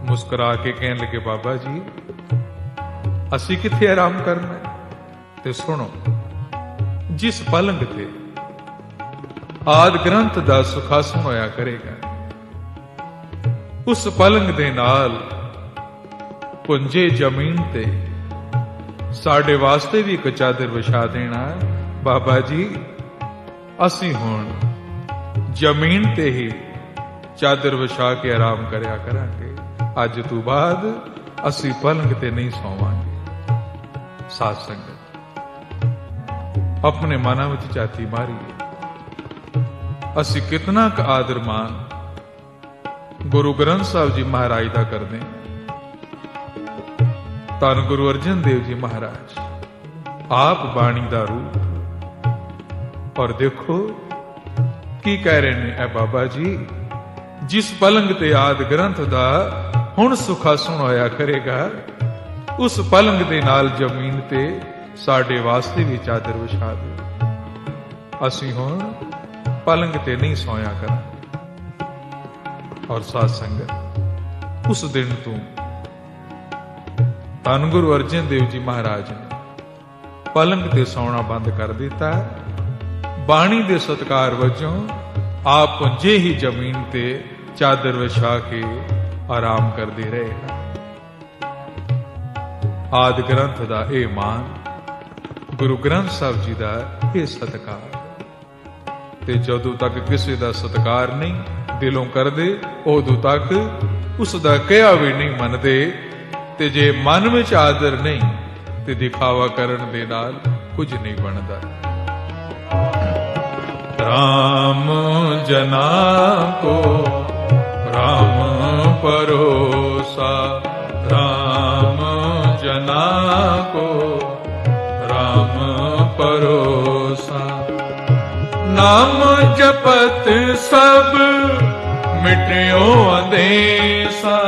C: ਮੁਸਕਰਾ ਕੇ ਕਹਿਣ ਲੱਗੇ, ਬਾਬਾ ਜੀ ਅਸੀਂ ਕਿੱਥੇ ਆਰਾਮ ਕਰਨਾ ਹੈ? ਤੇ ਸੁਣੋ, ਜਿਸ ਪਲੰਗ ਤੇ ਆਦਿ ਗ੍ਰੰਥ ਦਾ ਸੁਖਾਸਨ ਹੋਇਆ ਕਰੇਗਾ, ਉਸ ਪਲੰਗ ਦੇ ਨਾਲ ਪੁੰਜੇ ਜ਼ਮੀਨ ਤੇ ਸਾਡੇ ਵਾਸਤੇ ਵੀ ਇੱਕ ਚਾਦਰ ਵਿਛਾ ਦੇਣਾ। ਬਾਬਾ ਜੀ ਅਸੀਂ ਹੁਣ ਜ਼ਮੀਨ ਤੇ ਹੀ ਚਾਦਰ ਵਿਛਾ ਕੇ ਆਰਾਮ ਕਰਿਆ ਕਰਾਂਗੇ, ਅੱਜ ਤੋਂ ਬਾਅਦ ਅਸੀਂ ਪਲੰਗ ਤੇ ਨਹੀਂ ਸੌਵਾਂਗੇ। ਸਾਧ ਸੰਗਤ ਆਪਣੇ ਮਨਾਂ ਵਿੱਚ ਝਾਤੀ ਮਾਰੀਏ, ਅਸੀਂ ਕਿਤਨਾ ਕੁ ਆਦਰ ਮਾਨ ਗੁਰੂ ਗ੍ਰੰਥ ਸਾਹਿਬ ਜੀ ਮਹਾਰਾਜ ਦਾ ਕਰਦੇ ਹਾਂ। ਧੰਨ ਗੁਰੂ ਅਰਜਨ ਦੇਵ ਜੀ ਮਹਾਰਾਜ ਆਪ ਬਾਣੀ ਦਾ ਰੂਪ। ਔਰ ਦੇਖੋ ਕੀ ਕਹਿ ਰਹੇ ਨੇ ਐ ਬਾਬਾ ਜੀ, ਜਿਸ ਪਲੰਗ ਤੇ ਆਦ ਗ੍ਰੰਥ ਦਾ ਹੁਣ ਸੁਖਾਸਣ ਹੋਇਆ ਕਰੇਗਾ, ਉਸ ਪਲੰਗ ਦੇ ਨਾਲ ਜ਼ਮੀਨ ਤੇ ਸਾਡੇ ਵਾਸਤੇ ਵੀ ਚਾਦਰ ਵਿਛਾ ਦਿਓ। ਅਸੀਂ ਹੁਣ ਪਲੰਗ ਤੇ ਨਹੀਂ ਸੋਇਆ ਕਰਾਂਗੇ। ਔਰ ਸਾਧ ਸੰਗਤ, ਉਸ ਦਿਨ ਤੋਂ ਧੰਨ ਗੁਰੂ ਅਰਜਨ ਦੇਵ ਜੀ ਮਹਾਰਾਜ ਨੇ ਪਲੰਗ ਤੇ ਸੌਣਾ ਬੰਦ ਕਰ ਦਿੱਤਾ। ਬਾਣੀ ਦੇ ਸਤਿਕਾਰ ਵਜੋਂ ਆਪ ਪੁੰਜੇ ਹੀ ਜ਼ਮੀਨ ਤੇ ਚਾਦਰ ਵਿਛਾ ਕੇ ਆਰਾਮ ਕਰਦੇ ਰਹੇ। ਆਦਿ ਗ੍ਰੰਥ ਦਾ ਇਹ ਮਾਨ, ਗੁਰੂ ਗ੍ਰੰਥ ਸਾਹਿਬ ਜੀ ਦਾ ਇਹ ਸਤਿਕਾਰ। ਤੇ ਜਦੋਂ ਤੱਕ ਕਿਸੇ ਦਾ ਸਤਿਕਾਰ ਨਹੀਂ ਦਿਲੋਂ ਕਰਦੇ, ਉਦੋਂ ਤੱਕ ਉਸ ਦਾ ਕਿਹਾ ਵੀ ਨਹੀਂ ਮੰਨਦੇ। ਤੇ ਜੇ ਮਨ ਵਿੱਚ ਆਦਰ ਨਹੀਂ ਤੇ ਦਿਖਾਵਾ ਕਰਨ ਦੇ ਨਾਲ ਕੁਝ ਨਹੀਂ ਬਣਦਾ। ਰਾਮ ਜਨਾ ਕੋ ਰਾਮ ਪਰੋਸਾ, ਰਾਮ ਜਨਾ ਕੋ ਰਾਮ ਪਰੋਸਾ। ਨਾਮ ਜਪਤ ਸਭ ਮਿਟਿਓ ਅੰਦੇਸਾ।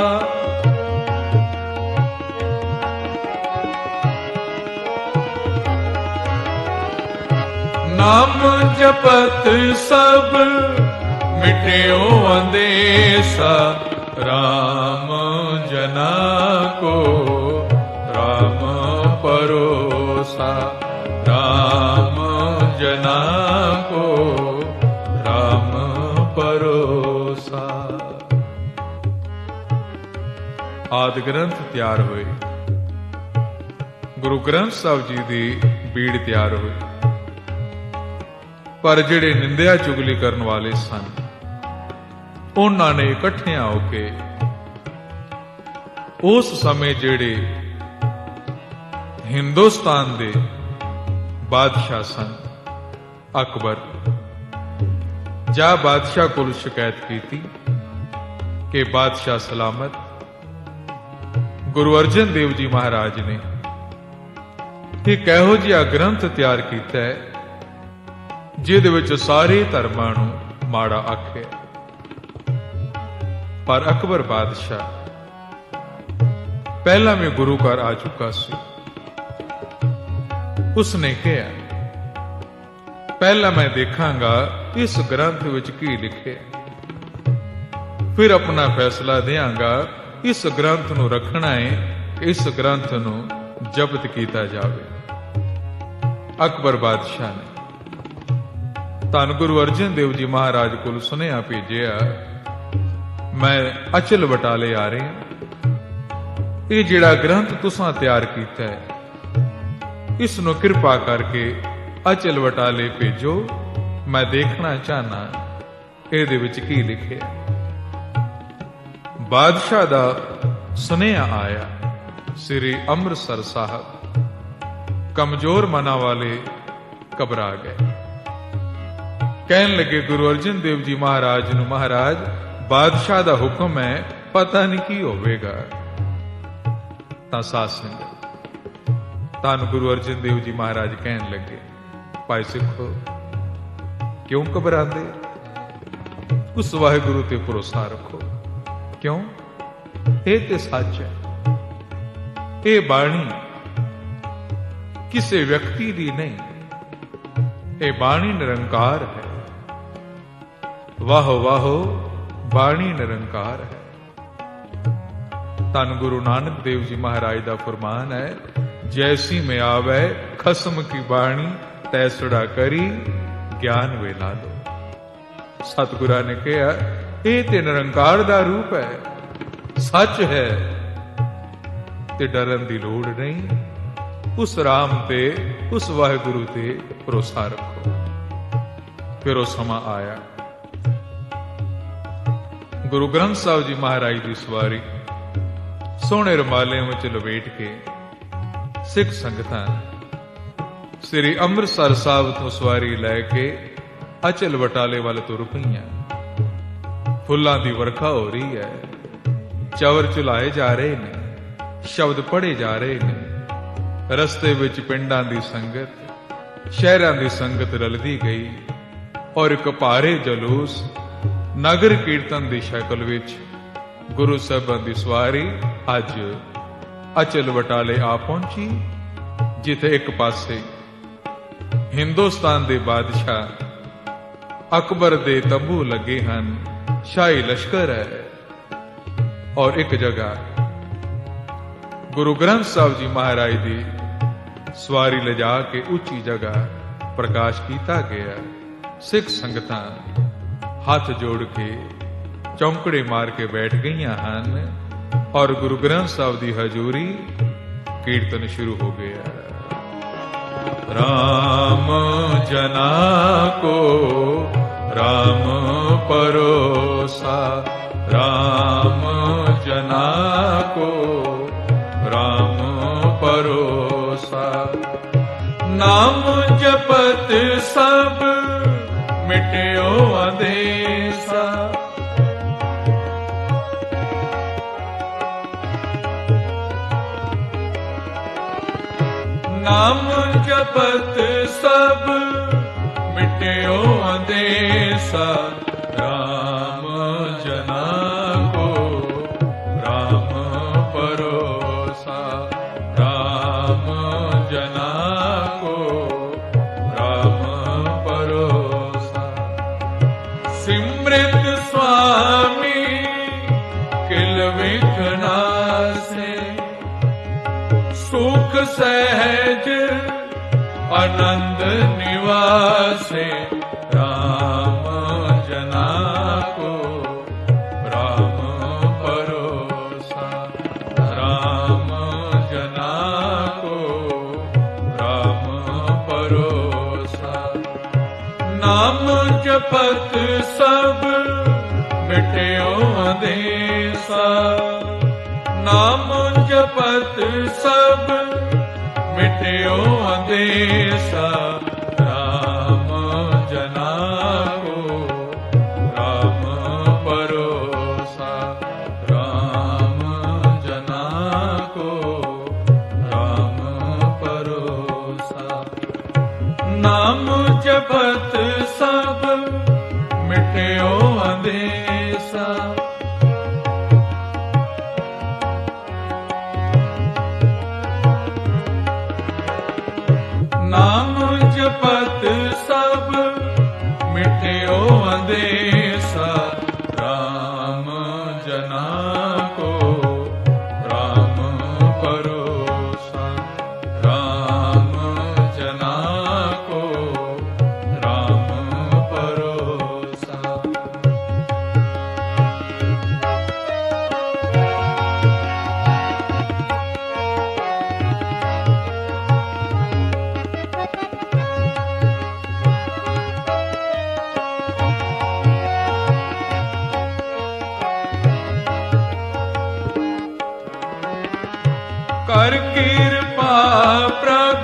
C: ਨਾਮ ਜਪਤ ਸਭ ਮਿਟਿਓ ਅੰਦੇਸਾ। ਰਾਮ ਜਨਾ ਕੋ ਰਾਮ ਪਰੋਸਾ, ਰਾਮ ਜਨਾ ਕੋ ਰਾਮ ਪਰੋਸਾ। ਆਦਿ ਗ੍ਰੰਥ ਤਿਆਰ ਹੋਏ, ਗੁਰੂ ਗ੍ਰੰਥ ਸਾਹਿਬ ਜੀ ਦੀ ਬੀੜ ਤਿਆਰ ਹੋਈ। ਪਰ ਜਿਹੜੇ ਨਿੰਦਿਆ ਚੁਗਲੀ ਕਰਨ ਵਾਲੇ ਸਨ, ਉਹਨਾਂ ਨੇ ਇਕੱਠਿਆਂ ਹੋ ਕੇ ਉਸ ਸਮੇਂ ਜਿਹੜੇ ਹਿੰਦੁਸਤਾਨ ਦੇ ਬਾਦਸ਼ਾਹ ਸਨ, ਅਕਬਰ, ਜਾਂ ਬਾਦਸ਼ਾਹ ਕੋਲ ਸ਼ਿਕਾਇਤ ਕੀਤੀ ਕਿ ਬਾਦਸ਼ਾਹ ਸਲਾਮਤ, ਗੁਰੂ ਅਰਜਨ ਦੇਵ ਜੀ ਮਹਾਰਾਜ ਨੇ ਇੱਕ ਇਹੋ ਜਿਹਾ ਗ੍ਰੰਥ ਤਿਆਰ ਕੀਤਾ ਹੈ ਜਿਹਦੇ ਵਿੱਚ ਸਾਰੇ ਧਰਮਾਂ ਨੂੰ ਮਾੜਾ ਆਖਿਆ। ਪਰ ਅਕਬਰ ਬਾਦਸ਼ਾਹ ਪਹਿਲਾਂ ਵੀ ਗੁਰੂ ਘਰ ਆ ਚੁੱਕਾ ਸੀ। ਉਸਨੇ ਕਿਹਾ, ਪਹਿਲਾਂ ਮੈਂ ਦੇਖਾਂਗਾ ਇਸ ਗ੍ਰੰਥ ਵਿੱਚ ਕੀ ਲਿਖਿਆ, ਫਿਰ ਆਪਣਾ ਫੈਸਲਾ ਦਿਆਂਗਾ। ਇਸ ਗ੍ਰੰਥ ਨੂੰ ਰੱਖਣਾ ਹੈ, ਇਸ ਗ੍ਰੰਥ ਨੂੰ ਜ਼ਬਤ ਕੀਤਾ ਜਾਵੇ। ਅਕਬਰ ਬਾਦਸ਼ਾਹ ਨੇ ਧੰਨ ਗੁਰੂ ਅਰਜਨ ਦੇਵ ਜੀ ਮਹਾਰਾਜ ਕੋਲ ਸੁਨੇਹਾ ਭੇਜਿਆ, ਮੈਂ ਅਚਲ ਬਟਾਲੇ ਆ ਰਿਹਾ, ਇਹ ਜਿਹੜਾ ਗ੍ਰੰਥ ਤੁਸਾਂ ਤਿਆਰ ਕੀਤਾ ਹੈ, ਇਸ ਨੂੰ ਕਿਰਪਾ ਕਰਕੇ ਅਚਲ ਬਟਾਲੇ ਭੇਜੋ। ਮੈਂ ਦੇਖਣਾ ਚਾਹਨਾ ਇਹਦੇ ਵਿੱਚ ਕੀ ਲਿਖਿਆ। ਬਾਦਸ਼ਾਹ ਦਾ ਸੁਨੇਹਾ ਆਇਆ। ਸ੍ਰੀ ਅੰਮ੍ਰਿਤਸਰ ਸਾਹਿਬ ਕਮਜ਼ੋਰ ਮਨਾਂ ਵਾਲੇ ਘਬਰਾ ਗਏ। ਕਹਿਣ ਲੱਗੇ ਗੁਰੂ ਅਰਜਨ ਦੇਵ ਜੀ ਮਹਾਰਾਜ ਨੂੰ, ਮਹਾਰਾਜ ਬਾਦਸ਼ਾਹ ਦਾ ਹੁਕਮ ਹੈ, ਪਤਾ ਨਹੀਂ ਕੀ ਹੋਵੇਗਾ। ਤਾਂ ਸਾਧ ਸੰਗਤ, ਧੰਨ ਗੁਰੂ ਅਰਜਨ ਦੇਵ ਜੀ ਮਹਾਰਾਜ ਕਹਿਣ ਲੱਗੇ, ਭਾਈ ਸਿੱਖੋ ਕਿਉਂ ਘਬਰਾਉਂਦੇ, ਉਸ ਵਾਹਿਗੁਰੂ ਤੇ ਭਰੋਸਾ ਰੱਖੋ। ਕਿਉਂ? ਇਹ ਤੇ ਸੱਚ ਹੈ। ਇਹ ਬਾਣੀ ਕਿਸੇ ਵਿਅਕਤੀ ਦੀ ਨਹੀਂ, ਇਹ ਬਾਣੀ ਨਿਰੰਕਾਰ ਹੈ। ਵਾਹੋ ਵਾਹੋ, ਬਾਣੀ ਨਿਰੰਕਾਰ ਹੈ। ਧੰਨ ਗੁਰੂ ਨਾਨਕ ਦੇਵ ਜੀ ਮਹਾਰਾਜ ਦਾ ਫਰਮਾਨ ਹੈ, ਜੈਸੀ ਮੈਂ ਆਵੈ ਖਸਮ ਕੀ ਬਾਣੀ, ਤੈਸੜਾ ਕਰੀ ਗਿਆਨ ਵੇਲਾ ਲੋ। ਸਤਿਗੁਰਾਂ ਨੇ ਕਿਹਾ, ਇਹ ਤੇ ਨਿਰੰਕਾਰ ਦਾ ਰੂਪ ਹੈ, ਸੱਚ ਹੈ, ਤੇ ਡਰਨ ਦੀ ਲੋੜ ਨਹੀਂ। ਉਸ ਰਾਮ ਤੇ, ਉਸ ਵਾਹਿਗੁਰੂ ਤੇ ਭਰੋਸਾ ਰੱਖੋ। ਫਿਰ ਉਹ ਸਮਾਂ ਆਇਆ, ਗੁਰੂ ਗ੍ਰੰਥ ਸਾਹਿਬ ਜੀ ਮਹਾਰਾਜ ਦੀ ਸਵਾਰੀ ਸੋਹਣੇ ਰੁਮਾਲਿਆਂ ਵਿੱਚ ਲਪੇਟ ਕੇ ਸਿੱਖ ਸੰਗਤਾਂ ਸ੍ਰੀ ਅੰਮ੍ਰਿਤਸਰ ਸਾਹਿਬ ਤੋਂ ਸਵਾਰੀ ਲੈ ਕੇ ਅਚਲ ਬਟਾਲੇ ਵੱਲ ਤੁਰ ਪਈਆਂ। ਫੁੱਲਾਂ ਦੀ ਵਰਖਾ ਹੋ ਰਹੀ ਹੈ, ਚਵਰ ਚੁਲਾਏ ਜਾ ਰਹੇ ਨੇ, ਸ਼ਬਦ ਪੜ੍ਹੇ ਜਾ ਰਹੇ ਨੇ। ਰਸਤੇ ਵਿੱਚ ਪਿੰਡਾਂ ਦੀ ਸੰਗਤ, ਸ਼ਹਿਰਾਂ ਦੀ ਸੰਗਤ ਰਲਦੀ ਗਈ ਔਰ ਇੱਕ ਭਾਰੇ ਜਲੂਸ ਨਗਰ ਕੀਰਤਨ ਦੀ ਸ਼ਕਲ ਵਿੱਚ ਗੁਰੂ ਸਾਹਿਬਾਂ ਦੀ ਸਵਾਰੀ ਅੱਜ ਅਚਲ ਬਟਾਲੇ ਆ ਪਹੁੰਚੀ, ਜਿੱਥੇ ਇੱਕ ਪਾਸੇ ਹਿੰਦੁਸਤਾਨ ਦੇ ਬਾਦਸ਼ਾਹ ਅਕਬਰ ਦੇ ਤੰਬੂ ਲੱਗੇ ਹਨ, ਸ਼ਾਹੀ ਲਸ਼ਕਰ ਹੈ, ਔਰ ਇੱਕ ਜਗ੍ਹਾ ਗੁਰੂ ਗ੍ਰੰਥ ਸਾਹਿਬ ਜੀ ਮਹਾਰਾਜ ਦੀ ਸਵਾਰੀ ਲਿਜਾ ਕੇ ਉੱਚੀ ਜਗ੍ਹਾ ਪ੍ਰਕਾਸ਼ ਕੀਤਾ ਗਿਆ। ਸਿੱਖ ਸੰਗਤਾਂ ਹੱਥ ਜੋੜ ਕੇ ਚੌਂਕੜੇ ਮਾਰ ਕੇ ਬੈਠ ਗਈਆਂ ਹਨ ਔਰ ਗੁਰੂ ਗ੍ਰੰਥ ਸਾਹਿਬ ਦੀ ਹਜ਼ੂਰੀ ਕੀਰਤਨ ਸ਼ੁਰੂ ਹੋ ਗਿਆ। राम जना को राम परोसा, राम जना को राम परोसा। नाम जपत सब मिट्यो अंदेसा, नाम जपत सब मिट्यो अंदेसा। राम जना को राम परोसा, राम जना को राम परोसा। सिमृत स्वामी किल विघ्नासे, सुख सहज आनंद निवासे। राम जना को राम परोसा, राम जना को राम परोसा। नाम जपत सब मिट्यो अंदेसा, नाम जपत सब मिट्यो अंदेसा। राम जना को राम परोसा, राम जना को राम परोसा। नाम जपत सब मिट्यो अंदेसा। नाम जपत सब मिट्यो अंदेसा। राम जना को राम परोसा, राम जना को राम परोसा। कर कृपा प्रभ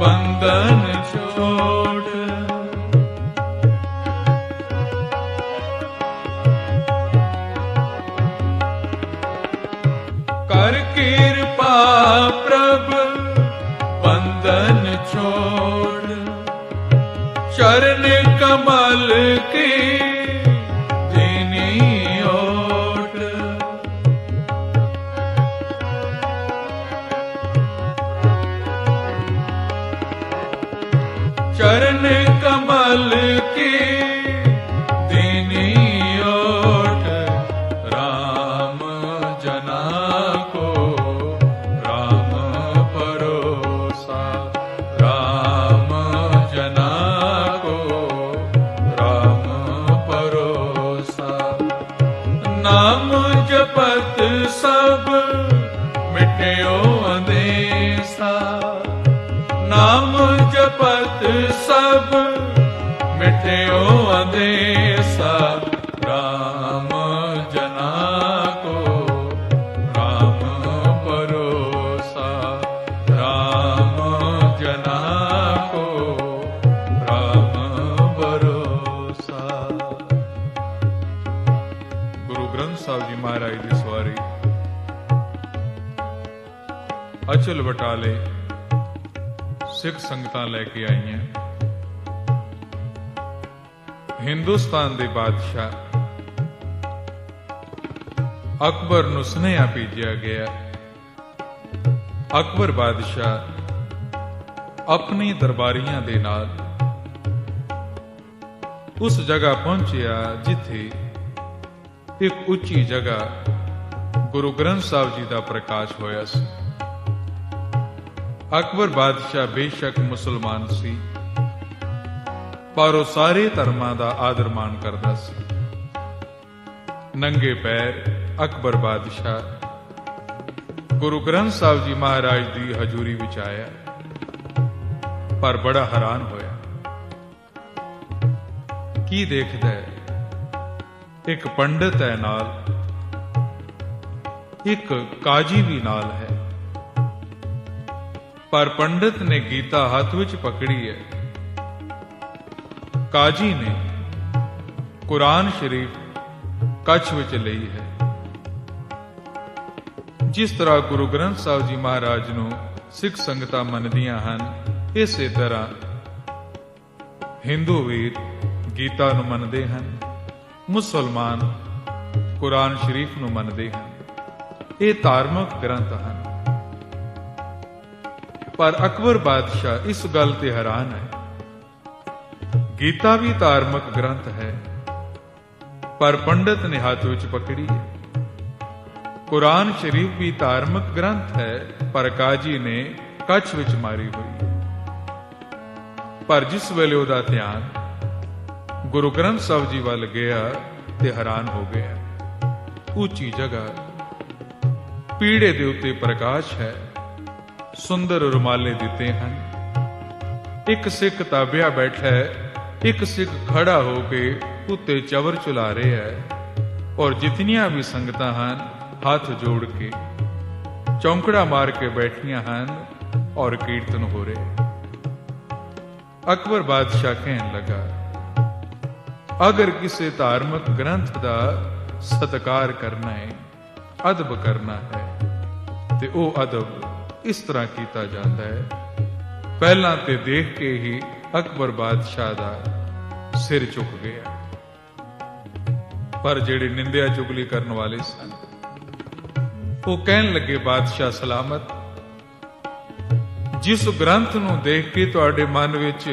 C: बंधन छोड़, कर कृपा प्रभ बंधन छोड़। चरण कमल की दीनी ओट, चरण कमल की दीनी ओट। राम जना को राम परोसा, राम जना को राम परोसा। नाम जपत सब मिट्यो अंदेसा, नाम जपत सब मिट्यो अंदेसा। राम जना को राम परोसा, राम जना को राम परोसा। ਸਾਹਿਬ ਜੀ ਮਹਾਰਾਜ ਦੀ ਸਵਾਰੀ ਅਚਲ ਬਟਾਲੇ ਸਿੱਖ ਸੰਗਤਾਂ ਲੈ ਕੇ ਆਈਆਂ। ਹਿੰਦੁਸਤਾਨ ਦੇ ਬਾਦਸ਼ਾਹ ਅਕਬਰ ਨੂੰ ਸੁਨੇਹਾ ਭੇਜਿਆ ਗਿਆ। ਅਕਬਰ ਬਾਦਸ਼ਾਹ ਆਪਣੇ ਦਰਬਾਰੀਆਂ ਦੇ ਨਾਲ ਉਸ ਜਗ੍ਹਾ ਪਹੁੰਚਿਆ ਜਿੱਥੇ ਇੱਕ ਉੱਚੀ ਜਗ੍ਹਾ ਗੁਰੂ ਗ੍ਰੰਥ ਸਾਹਿਬ ਜੀ ਦਾ ਪ੍ਰਕਾਸ਼ ਹੋਇਆ ਸੀ। ਅਕਬਰ ਬਾਦਸ਼ਾਹ ਬੇਸ਼ੱਕ ਮੁਸਲਮਾਨ ਸੀ, ਪਰ ਉਹ ਸਾਰੇ ਧਰਮਾਂ ਦਾ ਆਦਰ ਮਾਣ ਕਰਦਾ ਸੀ। ਨੰਗੇ ਪੈਰ ਅਕਬਰ ਬਾਦਸ਼ਾਹ ਗੁਰੂ ਗ੍ਰੰਥ ਸਾਹਿਬ ਜੀ ਮਹਾਰਾਜ ਦੀ ਹਜ਼ੂਰੀ ਵਿੱਚ ਆਇਆ, ਪਰ ਬੜਾ ਹੈਰਾਨ ਹੋਇਆ। ਕੀ ਦੇਖਦਾ ਹੈ? ਇੱਕ ਪੰਡਤ ਹੈ ਨਾਲ, ਇੱਕ ਕਾਜੀ ਵੀ ਨਾਲ ਹੈ, ਪਰ ਪੰਡਤ ਨੇ ਗੀਤਾ ਹੱਥ ਵਿੱਚ ਪਕੜੀ ਹੈ, ਕਾਜੀ ਨੇ ਕੁਰਾਨ ਸ਼ਰੀਫ ਕੱਛ ਵਿੱਚ ਲਈ ਹੈ। ਜਿਸ ਤਰ੍ਹਾਂ ਗੁਰੂ ਗ੍ਰੰਥ ਸਾਹਿਬ ਜੀ ਮਹਾਰਾਜ ਨੂੰ ਸਿੱਖ ਸੰਗਤਾਂ ਮੰਨਦੀਆਂ ਹਨ, ਇਸੇ ਤਰ੍ਹਾਂ ਹਿੰਦੂ ਵੀਰ ਗੀਤਾ ਨੂੰ ਮੰਨਦੇ ਹਨ, ਮੁਸਲਮਾਨ ਕੁਰਾਨ ਸ਼ਰੀਫ ਨੂੰ ਮੰਨਦੇ ਹਨ। ਇਹ ਧਾਰਮਿਕ ਗ੍ਰੰਥ ਹਨ। ਪਰ ਅਕਬਰ ਬਾਦਸ਼ਾਹ ਇਸ ਗੱਲ ਤੇ ਹੈਰਾਨ ਹੈ। ਗੀਤਾ ਵੀ ਧਾਰਮਿਕ ਗ੍ਰੰਥ ਹੈ, ਪਰ ਪੰਡਤ ਨੇ ਹੱਥ ਵਿੱਚ ਪਕੜੀ ਹੈ। ਕੁਰਾਨ ਸ਼ਰੀਫ ਵੀ ਧਾਰਮਿਕ ਗ੍ਰੰਥ ਹੈ, ਪਰ ਕਾਜੀ ਨੇ ਕੱਛ ਵਿੱਚ ਮਾਰੀ ਹੋਈ ਹੈ। ਪਰ ਜਿਸ ਵੇਲੇ ਉਹਦਾ ਧਿਆਨ ਗੁਰੂ ਗ੍ਰੰਥ ਸਾਹਿਬ ਜੀ ਵੱਲ ਗਿਆ ਤੇ ਹੈਰਾਨ ਹੋ ਗਿਆ। ਉੱਚੀ ਜਗ੍ਹਾ, ਪੀੜੇ ਦੇ ਉੱਤੇ ਪ੍ਰਕਾਸ਼ ਹੈ, ਸੁੰਦਰ ਰੁਮਾਲੇ ਦਿੱਤੇ ਹਨ। ਇੱਕ ਸਿੱਖ ਤਾਬਿਆ ਬੈਠਾ ਹੈ, ਇੱਕ ਸਿੱਖ ਖੜਾ ਹੋ ਕੇ ਉੱਤੇ ਚਵਰ ਚੁਲਾ ਰਿਹਾ ਹੈ, ਔਰ ਜਿਤਨੀਆਂ ਵੀ ਸੰਗਤਾਂ ਹਨ ਹੱਥ ਜੋੜ ਕੇ ਚੌਂਕੜਾ ਮਾਰ ਕੇ ਬੈਠੀਆਂ ਹਨ ਔਰ ਕੀਰਤਨ ਹੋ ਰਿਹਾ। ਅਕਬਰ ਬਾਦਸ਼ਾਹ ਕਹਿਣ ਲੱਗਾ, ਅਗਰ ਕਿਸੇ ਧਾਰਮਿਕ ਗ੍ਰੰਥ ਦਾ ਸਤਿਕਾਰ ਕਰਨਾ ਹੈ, ਅਦਬ ਕਰਨਾ ਹੈ, ਤੇ ਉਹ ਅਦਬ ਇਸ ਤਰ੍ਹਾਂ ਕੀਤਾ ਜਾਂਦਾ ਹੈ। ਪਹਿਲਾਂ ਤੇ ਦੇਖ ਕੇ ਹੀ ਅਕਬਰ ਬਾਦਸ਼ਾਹ ਦਾ ਸਿਰ ਝੁਕ ਗਿਆ। ਪਰ ਜਿਹੜੇ ਨਿੰਦਿਆ ਚੁਗਲੀ ਕਰਨ ਵਾਲੇ ਸਨ, ਉਹ ਕਹਿਣ ਲੱਗੇ, ਬਾਦਸ਼ਾਹ ਸਲਾਮਤ, ਜਿਸ ਗ੍ਰੰਥ ਨੂੰ ਦੇਖ ਕੇ ਤੁਹਾਡੇ ਮਨ ਵਿੱਚ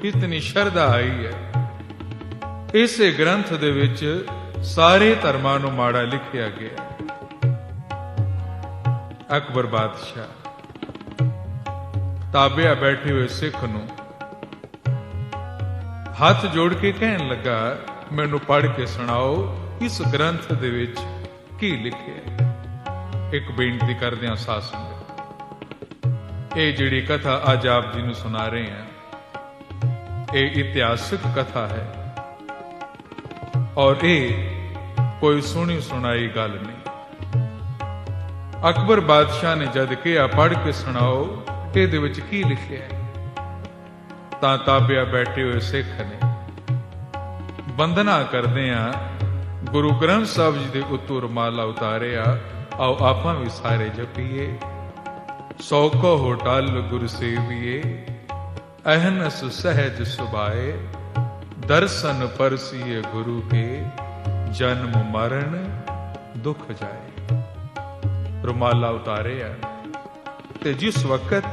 C: ਇਤਨੀ ਸ਼ਰਧਾ ਆਈ ਹੈ, ਇਸੇ ਗ੍ਰੰਥ ਦੇ ਵਿੱਚ ਸਾਰੇ ਧਰਮਾਂ ਨੂੰ ਮਾੜਾ ਲਿਖਿਆ ਗਿਆ। ਅਕਬਰ ਬਾਦਸ਼ਾਹ ਤਾਬਿਆ ਬੈਠੇ ਹੋਏ ਸਿੱਖ ਨੂੰ ਹੱਥ ਜੋੜ ਕੇ ਕਹਿਣ ਲੱਗਾ, ਮੈਨੂੰ ਪੜ੍ਹ ਕੇ ਸੁਣਾਓ ਇਸ ਗ੍ਰੰਥ ਦੇ ਵਿੱਚ ਕੀ ਲਿਖਿਆ। ਇੱਕ ਬੇਨਤੀ ਕਰਦਿਆਂ ਸਾਧ ਸੰਗਤ, ਇਹ ਜਿਹੜੀ ਕਥਾ ਅੱਜ ਆਪ ਜੀ ਨੂੰ ਸੁਣਾ ਰਹੇ ਹਾਂ, ਇਹ ਇਤਿਹਾਸਿਕ ਕਥਾ ਹੈ ਔਰ ਇਹ ਕੋਈ ਸੁਣੀ ਸੁਣਾਈ ਗੱਲ ਨਹੀਂ। ਅਕਬਰ ਬਾਦਸ਼ਾਹ ਨੇ ਜਦ ਕਿਹਾ ਪੜ੍ਹ ਕੇ ਸੁਣਾਓ ਇਹਦੇ ਵਿੱਚ ਕੀ ਲਿਖਿਆ ਹੈ, ਤਾਂ ਤਾਬਿਆ ਬੈਠੇ ਹੋਏ ਸਿੱਖ ਨੇ ਬੰਦਨਾ ਕਰਦਿਆਂ ਗੁਰੂ ਗ੍ਰੰਥ ਸਾਹਿਬ ਜੀ ਦੇ ਉੱਤੋਂ ਰੁਮਾਲਾ ਉਤਾਰਿਆ। ਆਓ ਆਪਾਂ ਵੀ ਸਾਰੇ ਜਪੀਏ, ਸੋ ਕੋ ਟਲ ਗੁਰ ਸੇਵੀਏ, ਅਹਨਸ ਸਹਿਜ ਸੁਭਾਏ, ਦਰਸ਼ਨ ਪਰਸੀਏ ਗੁਰੂ ਕੇ, ਜਨਮ ਮਰਨ ਦੁਖ ਜਾਏ। ਰੁਮਾਲਾ ਉਤਾਰਿਆ ਤੇ ਜਿਸ ਵਕਤ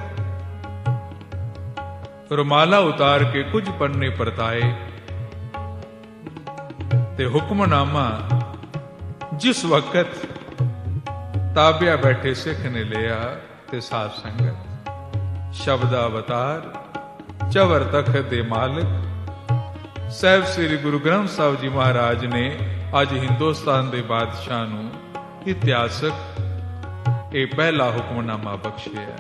C: ਰੁਮਾਲਾ ਉਤਾਰ ਕੇ ਕੁਝ ਪੰਨੇ ਪਰਤਾਏ ਤੇ ਹੁਕਮਨਾਮਾ ਜਿਸ ਵਕਤ ਤਾਬਿਆ ਬੈਠੇ ਸਿੱਖ ਨੇ ਲਿਆ ਤੇ ਸਾਧ ਸੰਗਤ, ਸ਼ਬਦ ਅਵਤਾਰ ਚਵਰ ਤਖਤ ਦੇ ਮਾਲਕ ਸਾਹਿਬ ਸ੍ਰੀ ਗੁਰੂ ਗ੍ਰੰਥ ਸਾਹਿਬ ਜੀ ਮਹਾਰਾਜ ਨੇ ਅੱਜ ਹਿੰਦੁਸਤਾਨ ਦੇ ਬਾਦਸ਼ਾਹ ਨੂੰ ਇਤਿਹਾਸਕ ਇਹ ਪਹਿਲਾ ਹੁਕਮਨਾਮਾ ਬਖਸ਼ਿਆ।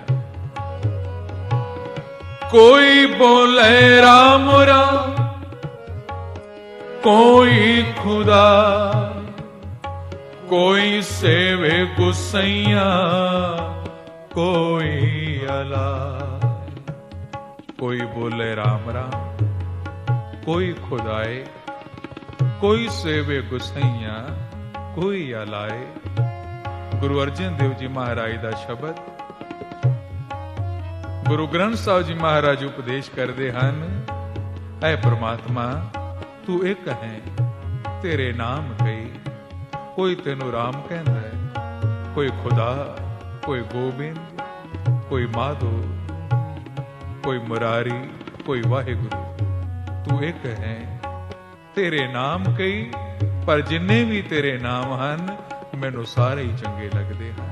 C: ਕੋਈ ਬੋਲੇ ਰਾਮ ਰਾਮ, ਕੋਈ ਖੁਦਾ, ਕੋਈ ਸੇਵੇ ਗੁਸਈਆ, ਕੋਈ ਅਲਾ। ਕੋਈ ਬੋਲੇ ਰਾਮ ਰਾਮ, ਕੋਈ ਖੁਦਾਏ, ਕੋਈ ਸੇਵੇ ਗੁਸਈਆ, कोई अलाए। गुरु अर्जन देव जी महाराज ਦਾ ਸ਼ਬਦ गुरु ग्रंथ साहिब जी महाराज उपदेश करते हैं, ऐ परमात्मा तू एक है, तेरे नाम कई। कोई तेनू राम कहता है, कोई खुदा, कोई गोबिंद, कोई माधो, कोई मुरारी, कोई वाहिगुरु। तू एक है, तेरे नाम कई, पर जिन्ने भी तेरे नाम हैं मैनू सारे ही चंगे लगते हैं।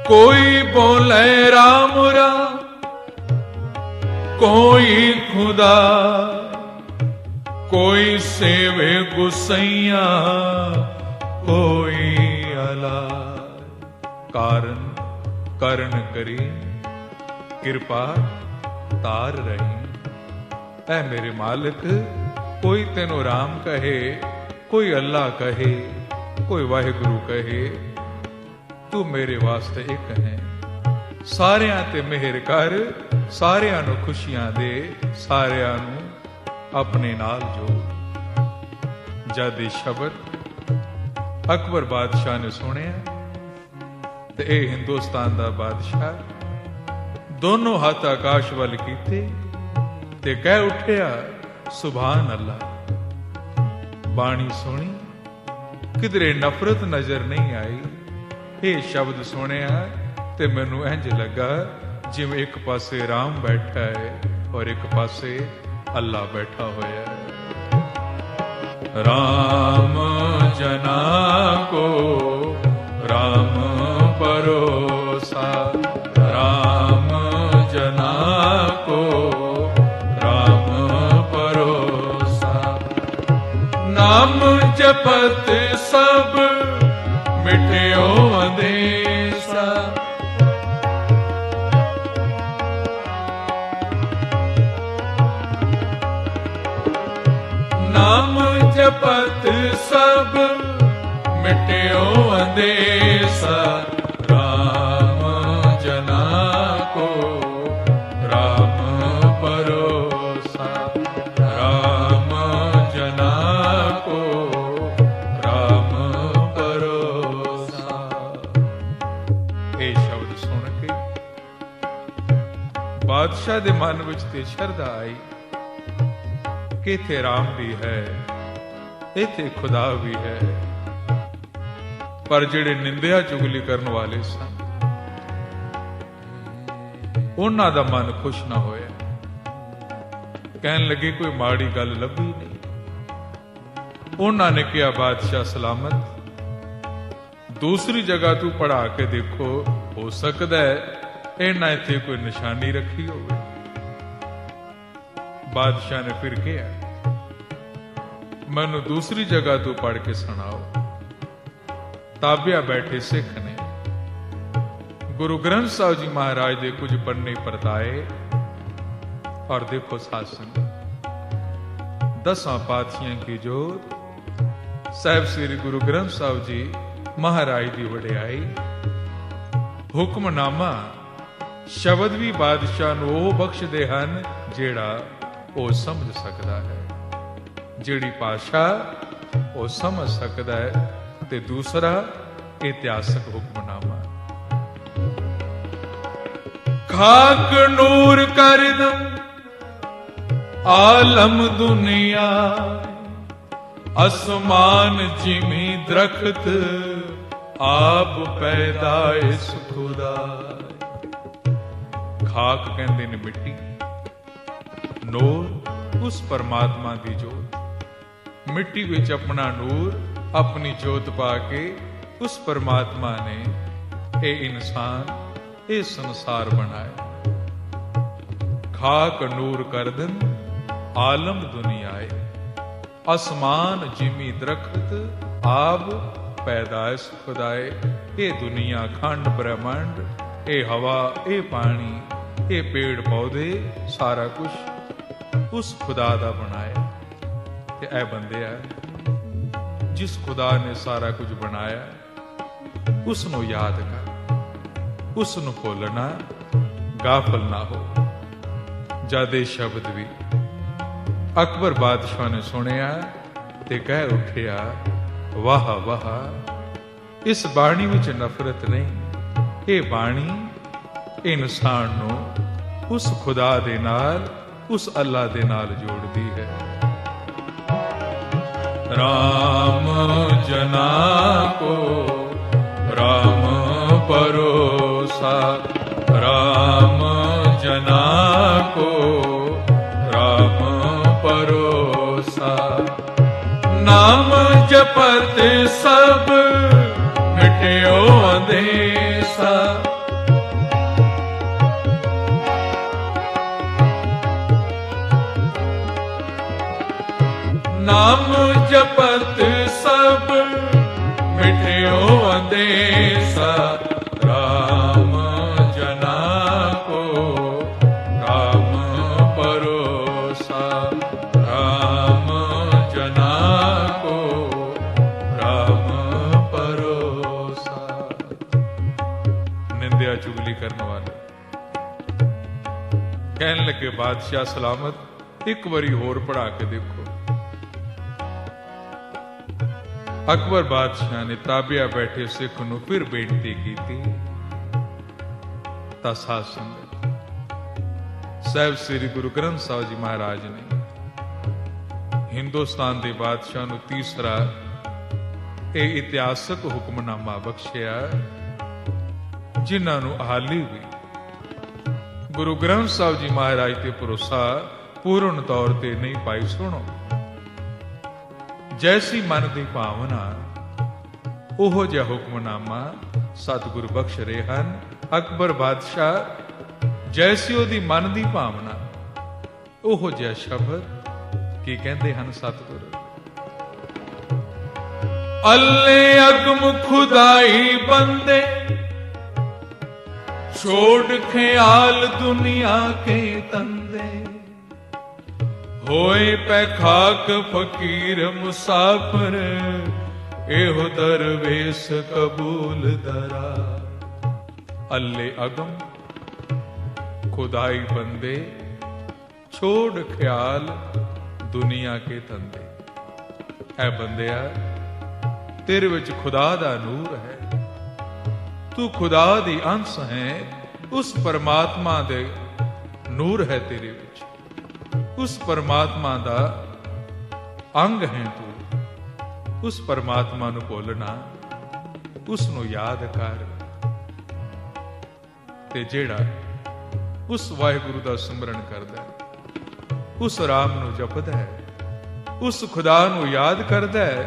C: कोई बोले राम राम, कोई खुदा, कोई सेवे गुसैया, कोई अला। कारण करण करी, कृपा तार रही। ऐ मेरे मालिक, कोई तेनों राम कहे, कोई अल्लाह कहे, कोई वाहिगुरु कहे, तू मेरे वास्ते एक है। सारियां ते मेहर कर, सारियां नू खुशियां दे, सारियां नू अपने नाल जोड़। जद ये शब्द अकबर बादशाह ने सुनिया ते ए हिंदुस्तान दा बादशाह दोनों हाथ आकाश वल कीते ते कह उठिया, सुभान अल्लाह। बाणी सुनी, किधरे नफरत नजर नहीं आई। ਇਹ ਸ਼ਬਦ ਸੁਣਿਆ ਤੇ ਮੈਨੂੰ ਇੰਜ ਲੱਗਾ ਜਿਵੇਂ ਇੱਕ ਪਾਸੇ ਰਾਮ ਬੈਠਾ ਹੈ ਔਰ ਇੱਕ ਪਾਸੇ ਅੱਲਾ ਬੈਠਾ ਹੋਇਆ ਹੈ। ਰਾਮ ਜਨਾ ਕੋ ਰਾਮ ਭਰੋਸਾ, ਰਾਮ ਜਨਾ ਕੋ ਰਾਮ ਭਰੋਸਾ। ਨਾਮ ਜਪਤ ਸਭ मिठियो अंदेसा। नाम जपत सब मिठियो अंदेसा। राम जना को राम भरोसा, राम जना को बादशाह दे मन विच ते शरधा आई कि इथे राम भी है, इथे खुदा भी है। पर जिहड़े निंदिया चुगली करने वाले सन उन्हां दा मन खुश ना होया। कहन लगे कोई माड़ी गल लभी नहीं। उन्हां ने कहा, बादशाह सलामत, दूसरी जगह तू पढ़ा के देखो, हो सकता है इन्हां इत्थे कोई निशानी रखी होवे। बादशाह ने फिर कहा, मैनू दूसरी जगह तू पढ़ के सुनाओ। ताबिया बैठे सिख ने गुरु ग्रंथ साहिब जी महाराज दे कुछ पन्ने परताए और देखो साध संगत, 10 पातशाहियां की जोत, साहिब श्री गुरु ग्रंथ साहिब जी महाराज की वडियाई, हुक्मनामा शब्द भी बादशाह नूं ओह बख्शदे हन जेड़ा ओ समझ सकदा है। जेड़ी भाषा ओ समझ सकदा है। ते दूसरा इतिहासक हुक्मनामा, खाक नूर कर दम आलम दुनिया, आसमान जिमी दरख्त आप पैदाइश खुदा। खाक कहते ने मिट्टी, नूर उस परमात्मा की जोत। मिट्टी विच अपना नूर, अपनी जोत पा के उस परमात्मा ने ये इंसान, ये संसार बनाया। खाक नूर कर दिन आलम दुनियाए, आसमान जिमी दरख्त आब पैदाइश खुदाए। ये दुनिया खंड ब्रह्मांड, ये हवा, ये पानी, ये पेड़ पौधे, सारा कुछ उस खुदा दा बनाया। ते ऐ बंदे जिस खुदा ने सारा कुछ बनाया उसनों याद कर, उसनों भुलना, गाफल ना हो। जद ये शब्द भी अकबर बादशाह ने सुनिया ਤੇ ਕਹਿ ਉੱਠਿਆ, ਵਾਹ ਵਾਹ, ਇਸ ਬਾਣੀ ਵਿੱਚ ਨਫ਼ਰਤ ਨਹੀਂ, ਇਹ ਬਾਣੀ ਇਨਸਾਨ ਨੂੰ ਉਸ ਖੁਦਾ ਦੇ ਨਾਲ, ਉਸ ਅੱਲਾ ਦੇ ਨਾਲ ਜੋੜਦੀ ਹੈ। ਰਾਮ ਜਨਾ ਕੋ ਰਾਮ ਭਰੋਸਾ, ਰਾਮ ਜਨਾ ਕੋ ਰਾਮ ਭਰੋਸਾ, ਨਾਮ ਜਪਤ ਸਭ ਮਿਟਿਓ ਅੰਦੇਸਾ। ਨਾਮ ਜਪਤ ਸਭ ਮਿਟਿਓ ਅੰਦੇਸਾ, ਰਾਮ ਜਨਾ ਕੋ ਰਾਮ ਭਰੋਸਾ, ਰਾਮ ਜਨਾ ਕੋ ਰਾਮ ਭਰੋਸਾ। ਨਿੰਦਿਆ ਚੁਗਲੀ ਕਰਨ ਵਾਲੇ ਕਹਿਣ ਲੱਗੇ, ਬਾਦਸ਼ਾਹ ਸਲਾਮਤ, ਇੱਕ ਵਾਰੀ ਹੋਰ ਪੜ੍ਹਾ ਕੇ ਦੇਖੋ। ਅਕਬਰ ਬਾਦਸ਼ਾਹ ਨੇ ਤਾਬਿਆ ਬੈਠੇ ਸਿੱਖ ਨੂੰ ਫਿਰ ਬੇਨਤੀ ਕੀਤੀ ਤਾਂ ਸਾਧ ਸੰਗਤ ਸਾਹਿਬ ਸ੍ਰੀ ਗੁਰੂ ਗ੍ਰੰਥ ਸਾਹਿਬ ਜੀ ਮਹਾਰਾਜ ਨੇ ਹਿੰਦੁਸਤਾਨ ਦੇ ਬਾਦਸ਼ਾਹ ਨੂੰ ਤੀਸਰਾ ਇਹ ਇਤਿਹਾਸਕ ਹੁਕਮਨਾਮਾ ਬਖਸ਼ਿਆ, ਜਿਨ੍ਹਾਂ ਨੂੰ ਹਾਲੀ ਵੀ ਗੁਰੂ ਗ੍ਰੰਥ ਸਾਹਿਬ ਜੀ ਮਹਾਰਾਜ ਤੇ ਭਰੋਸਾ ਪੂਰਨ ਤੌਰ ਤੇ ਨਹੀਂ ਪਾਈ। ਸੁਣੋ, ਜੈਸੀ ਮਨ ਦੀ ਭਾਵਨਾ ਉਹੋ ਜਿਹਾ ਹੁਕਮਨਾਮਾ ਸਤਿਗੁਰ ਬਖਸ਼ ਰਹੇ ਹਨ। ਅਕਬਰ ਬਾਦਸ਼ਾਹ ਜੈਸੀ ਉਹਦੀ ਮਨ ਦੀ ਭਾਵਨਾ ਉਹੋ ਜਿਹਾ ਸ਼ਬਦ ਕੀ ਕਹਿੰਦੇ ਹਨ ਸਤਿਗੁਰ। ਅੱਲੇ ਅਗਮ ਖੁਦਾਈ ਬੰਦੇ, ਛੋੜ ਖਿਆਲ ਦੁਨੀਆ ਕੇ ਤੰਦੇ, ਹੋਏ ਪੈ ਖਾਕ ਫਕੀਰ ਮੁਸਾਫਰ, ਇਹੋ ਦਰਵੇਸ਼ ਕਬੂਲ ਦਰਾ। ਅੱਲੇ ਅਗਮ ਖੁਦਾਈ ਬੰਦੇ, ਛੋੜ ਖਿਆਲ ਦੁਨੀਆ ਕੇ ਤੰਦੇ। ਐ ਬੰਦਿਆ, ਤੇਰੇ ਵਿੱਚ ਖੁਦਾ ਦਾ ਨੂਰ ਹੈ, ਤੂੰ ਖੁਦਾ ਦੀ ਅੰਸ਼ ਹੈ, ਉਸ ਪਰਮਾਤਮਾ ਦੇ ਨੂਰ ਹੈ ਤੇਰੇ ਵਿੱਚ, ਉਸ ਪਰਮਾਤਮਾ ਦਾ ਅੰਗ ਹੈ ਤੂੰ। ਉਸ ਪਰਮਾਤਮਾ ਨੂੰ ਭੁੱਲਣਾ, ਉਸ ਨੂੰ ਯਾਦ ਕਰ, ਤੇ ਜਿਹੜਾ ਉਸ ਵਾਹਿਗੁਰੂ ਦਾ ਸਿਮਰਨ ਕਰਦਾ, ਉਸ ਰਾਮ ਨੂੰ ਜਪਦਾ ਹੈ, ਉਸ ਖੁਦਾ ਨੂੰ ਯਾਦ ਕਰਦਾ ਹੈ,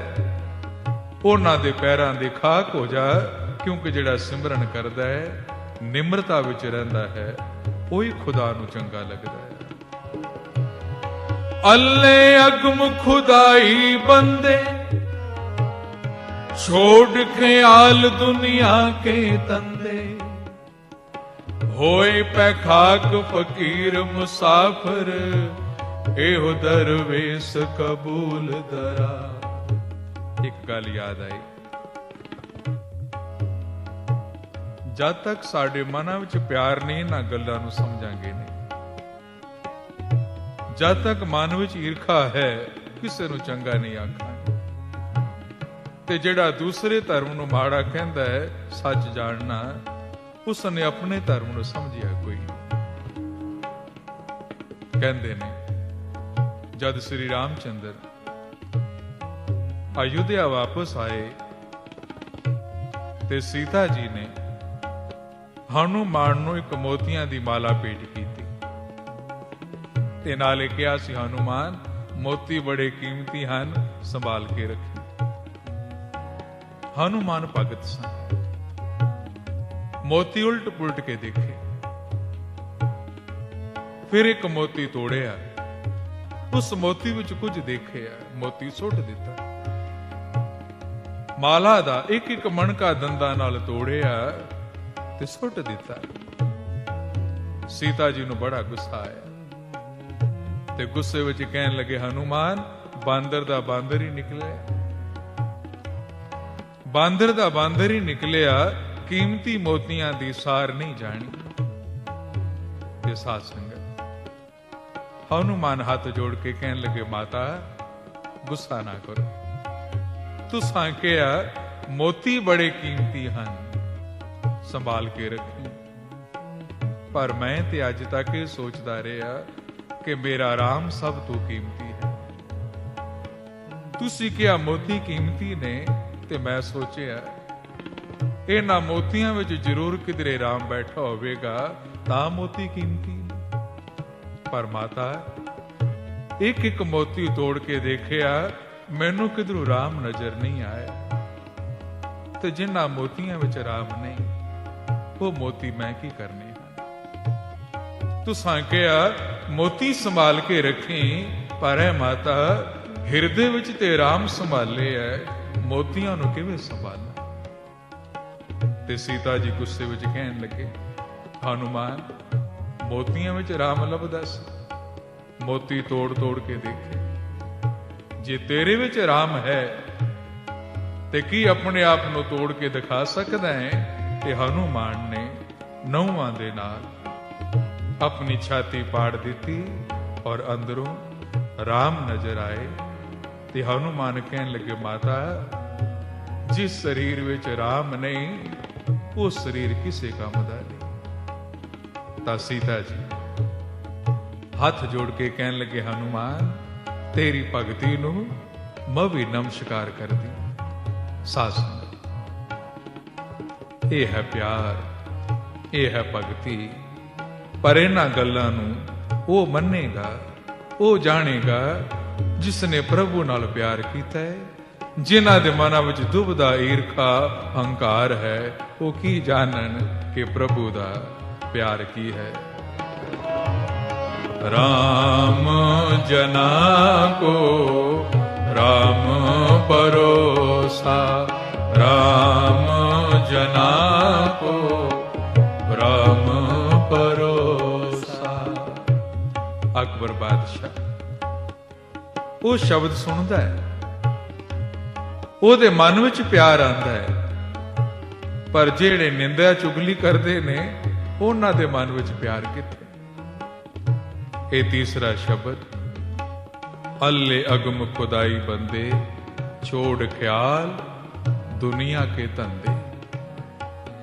C: ਉਹਨਾਂ ਦੇ ਪੈਰਾਂ ਦੇ ਖਾਕ ਹੋ ਜਾ। ਕਿਉਂਕਿ ਜਿਹੜਾ ਸਿਮਰਨ ਕਰਦਾ ਹੈ, ਨਿਮਰਤਾ ਵਿੱਚ ਰਹਿੰਦਾ ਹੈ, ਉਹੀ ਖੁਦਾ ਨੂੰ ਚੰਗਾ ਲੱਗਦਾ ਹੈ। ਅੱਲੇ ਅਗਮ ਖੁਦਾਈ ਬੰਦੇ, ਛੋੜ ਖਿਆਲ ਦੁਨੀਆ ਕੇ ਤੰਦੇ, ਹੋਏ ਪੈ ਖਾਕ ਫਕੀਰ ਮੁਸਾਫਰ, ਇਹੋ ਦਰਵੇਸ਼ ਕਬੂਲ ਦਰਾ। ਇੱਕ ਗੱਲ ਯਾਦ ਆਈ, ਜਦ ਤੱਕ ਸਾਡੇ ਮਨਾਂ ਵਿੱਚ ਪਿਆਰ ਨਹੀਂ, ਇਹਨਾਂ ਗੱਲਾਂ ਨੂੰ ਸਮਝਾਂਗੇ ਨਹੀਂ। ਜਦ ਤੱਕ ਮਨ ਵਿੱਚ ਈਰਖਾ ਹੈ, ਕਿਸੇ ਨੂੰ ਚੰਗਾ ਨਹੀਂ ਆਖਾਂਗੇ। ਤੇ ਜਿਹੜਾ ਦੂਸਰੇ ਧਰਮ ਨੂੰ ਮਾੜਾ ਕਹਿੰਦਾ ਹੈ, ਸੱਚ ਜਾਣਨਾ, ਉਸਨੇ ਆਪਣੇ ਧਰਮ ਨੂੰ ਸਮਝਿਆ ਕੋਈ ਨਹੀਂ। ਕਹਿੰਦੇ ਨੇ ਜਦ ਸ੍ਰੀ ਰਾਮਚੰਦਰ ਅਯੁੱਧਿਆ ਵਾਪਸ ਆਏ ਤੇ ਸੀਤਾ ਜੀ ਨੇ ਹਨੂਮਾਨ ਨੂੰ ਇੱਕ ਮੋਤੀਆਂ ਦੀ ਮਾਲਾ ਭੇਟ ਕੀਤੀ ਤੇ ਨਾਲੇ ਕਿਹਾ ਸੀ, ਹਨੂਮਾਨ ਮੋਤੀ ਬੜੇ ਕੀਮਤੀ ਹਨ, ਸੰਭਾਲ ਕੇ ਰੱਖੀ। ਹਨੂਮਾਨ ਭਗਤ ਸਨ, ਮੋਤੀ ਉਲਟ ਪੁਲਟ ਕੇ ਦੇਖੇ, ਫਿਰ ਇੱਕ ਮੋਤੀ ਤੋੜਿਆ, ਉਸ ਮੋਤੀ ਵਿੱਚ ਕੁਝ ਦੇਖਿਆ, ਮੋਤੀ ਸੁੱਟ ਦਿੱਤਾ। ਮਾਲਾ ਦਾ ਇੱਕ ਇੱਕ ਮਣਕਾ ਦੰਦਾਂ ਨਾਲ ਤੋੜਿਆ ਤੇ ਸੁੱਟ ਦਿੱਤਾ। ਸੀਤਾ ਜੀ ਨੂੰ ਬੜਾ ਗੁੱਸਾ ਆਇਆ ਤੇ ਗੁੱਸੇ ਵਿੱਚ ਕਹਿਣ ਲੱਗੇ, ਹਨੂਮਾਨ ਬਾਂਦਰ ਦਾ ਬਾਂਦਰ ਹੀ ਨਿਕਲਿਆ, ਬਾਂਦਰ ਦਾ ਬਾਂਦਰ ਹੀ ਨਿਕਲਿਆ, ਕੀਮਤੀ ਮੋਤੀਆਂ ਦੀ ਸਾਰ ਨਹੀਂ ਜਾਣੀ। ਤੇ ਸਾਧ ਸੰਗਤ ਹਨੂਮਾਨ ਹੱਥ ਜੋੜ ਕੇ ਕਹਿਣ ਲੱਗੇ, ਮਾਤਾ ਗੁੱਸਾ ਨਾ ਕਰੋ। ਤੁਸਾਂ ਕਿਹਾ ਮੋਤੀ ਬੜੇ ਕੀਮਤੀ ਹਨ, ਸੰਭਾਲ ਕੇ ਰੱਖੀ। ਪਰ ਮੈਂ ਤੇ ਅੱਜ ਤੱਕ ਇਹ ਸੋਚਦਾ ਰਿਹਾ ਕਿ ਮੇਰਾ ਰਾਮ ਸਭ ਤੋਂ ਕੀਮਤੀ ਹੈ। ਤੁਸੀਂ ਕਿਹਾ ਮੋਤੀ ਕੀਮਤੀ ਨੇ, ਤੇ ਮੈਂ ਸੋਚਿਆ ਇਹਨਾਂ ਮੋਤੀਆਂ ਵਿੱਚ ਜ਼ਰੂਰ ਕਿਧਰੇ ਰਾਮ ਬੈਠਾ ਹੋਵੇਗਾ, ਤਾਂ ਮੋਤੀ ਕੀਮਤੀ ਨੇ। ਪਰ ਮਾਤਾ, ਇੱਕ ਇੱਕ ਮੋਤੀ ਤੋੜ ਕੇ ਦੇਖਿਆ, ਮੈਨੂੰ ਕਿਧਰੋਂ ਰਾਮ ਨਜ਼ਰ ਨਹੀਂ ਆਇਆ। ਤੇ ਜਿਨ੍ਹਾਂ ਮੋਤੀਆਂ ਵਿੱਚ ਰਾਮ ਨਹੀਂ, ਉਹ ਮੋਤੀ ਮੈਂ ਕੀ ਕਰਨੇ ਹਨ। ਤੁਸਾਂ ਕਿਹਾ ਮੋਤੀ ਸੰਭਾਲ ਕੇ ਰੱਖੀ, ਪਰ ਇਹ ਮਾਤਾ ਹਿਰਦੇ ਵਿੱਚ ਤੇ ਰਾਮ ਸੰਭਾਲੇ ਐ, ਮੋਤੀਆਂ ਨੂੰ ਕਿਵੇਂ ਸੰਭਾਲਾਂ? ਤੇ ਸੀਤਾ ਜੀ ਗੁੱਸੇ ਵਿੱਚ ਕਹਿਣ ਲੱਗੇ, ਹਨੂਮਾਨ, ਮੋਤੀਆਂ ਵਿੱਚ ਰਾਮ ਲੱਭਦਾ ਸੀ। ਮੋਤੀ ਤੋੜ ਤੋੜ ਕੇ ਦੇਖੇ, ਜੇ ਤੇਰੇ ਵਿੱਚ ਰਾਮ ਹੈ ਤੇ ਕੀ ਆਪਣੇ ਆਪ ਨੂੰ ਤੋੜ ਕੇ ਦਿਖਾ ਸਕਦਾ ਹੈ? ਤੇ ਹਨੂਮਾਨ ਨੇ ਨਹੁੰਆਂ ਦੇ ਨਾਲ ਆਪਣੀ ਛਾਤੀ ਪਾੜ ਦਿੱਤੀ ਔਰ ਅੰਦਰੋਂ ਰਾਮ ਨਜ਼ਰ ਆਏ। ਤੇ ਹਨੂਮਾਨ ਕਹਿਣ ਲੱਗੇ, ਮਾਤਾ, ਜਿਸ ਸਰੀਰ ਵਿੱਚ ਰਾਮ ਨਹੀਂ, ਉਹ ਸਰੀਰ ਕਿਸੇ ਕੰਮ ਦਾ ਨਹੀਂ। ਤਾਂ ਸੀਤਾ ਜੀ ਹੱਥ ਜੋੜ ਕੇ ਕਹਿਣ ਲੱਗੇ, ਹਨੂਮਾਨ, ਤੇਰੀ ਭਗਤੀ ਨੂੰ ਮੈਂ ਵੀ ਨਮਸਕਾਰ ਕਰਦੀ। ਸਾਧ ਸੰਗਤ, ਇਹ ਹੈ ਪਿਆਰ, ਇਹ ਹੈ ਭਗਤੀ। ਪਰ ਇਹਨਾਂ ਗੱਲਾਂ ਨੂੰ ਉਹ ਮੰਨੇਗਾ, ਉਹ ਜਾਣੇਗਾ ਜਿਸ ਨੇ ਪ੍ਰਭੂ ਨਾਲ ਪਿਆਰ ਕੀਤਾ ਹੈ। ਜਿਨ੍ਹਾਂ ਦੇ ਮਨਾਂ ਵਿੱਚ ਦੁਬਦਾ, ਈਰਖਾ, ਹੰਕਾਰ ਹੈ, ਉਹ ਕੀ ਜਾਣਨ ਕਿ ਪ੍ਰਭੂ ਦਾ ਪਿਆਰ ਕੀ ਹੈ। राम जना को राम परोसा, राम जना को राम परोसा। अकबर बादशाह ਉਹ ਸ਼ਬਦ ਸੁਣਦਾ ਹੈ, ਉਹਦੇ ਮਨ ਵਿੱਚ ਪਿਆਰ ਆਉਂਦਾ ਹੈ। ਪਰ ਜਿਹੜੇ ਨਿੰਦਿਆ ਚੁਗਲੀ ਕਰਦੇ ਨੇ, ਉਹਨਾਂ ਦੇ ਮਨ ਵਿੱਚ ਪਿਆਰ ਕਿੱਥੇ? ਇਹ ਤੀਸਰਾ ਸ਼ਬਦ, ਅੱਲੇ ਅਗਮ ਖੁਦਾਈ ਬੰਦੇ, ਛੋੜ ਖਿਆਲ ਦੁਨੀਆ ਕੇ ਧੰਦੇ।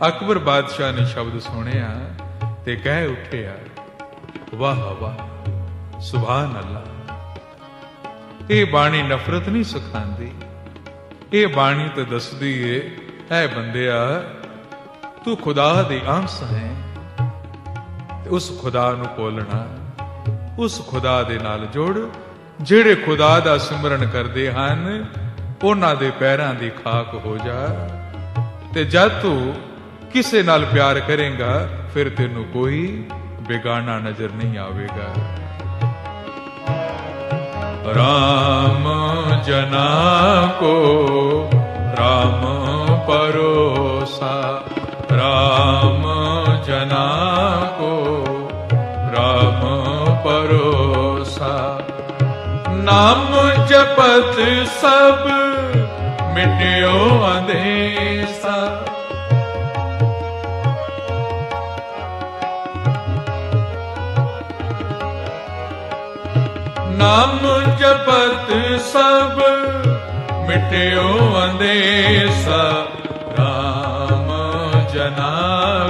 C: ਅਕਬਰ ਬਾਦਸ਼ਾਹ ਨੇ ਸ਼ਬਦ ਸੁਣਿਆ ਤੇ ਕਹਿ ਉੱਠਿਆ, ਵਾਹ ਵਾਹ, ਸੁਭਾਨ ਅੱਲਾ। ਇਹ ਬਾਣੀ ਨਫ਼ਰਤ ਨਹੀਂ ਸਿਖਾਉਂਦੀ, ਇਹ ਬਾਣੀ ਤਾਂ ਦੱਸਦੀ ਏ, ਐ ਬੰਦਿਆ, ਤੂੰ ਖੁਦਾ ਦੀ ਅੰਸ਼ ਹੈ। ਤੇ ਉਸ ਖੁਦਾ ਨੂੰ ਭੁੱਲਣਾ, ਉਸ ਖੁਦਾ ਦੇ ਨਾਲ ਜੁੜ, ਜਿਹੜੇ ਖੁਦਾ ਦਾ ਸਿਮਰਨ ਕਰਦੇ ਹਨ, ਉਹਨਾਂ ਦੇ ਪੈਰਾਂ ਦੀ ਖਾਕ ਹੋ ਜਾ। ਤੇ ਜਦ ਤੂੰ ਕਿਸੇ ਨਾਲ ਪਿਆਰ ਕਰੇਗਾ, ਫਿਰ ਤੈਨੂੰ ਕੋਈ ਬੇਗਾਨਾ ਨਜ਼ਰ ਨਹੀਂ ਆਵੇਗਾ। राम जना को राम परोसा, राम जना को राम परोसा। नाम जपत सब मिट्यो अंधेसा, नाम जपत सब मिट्यो अंधेसा। राम जना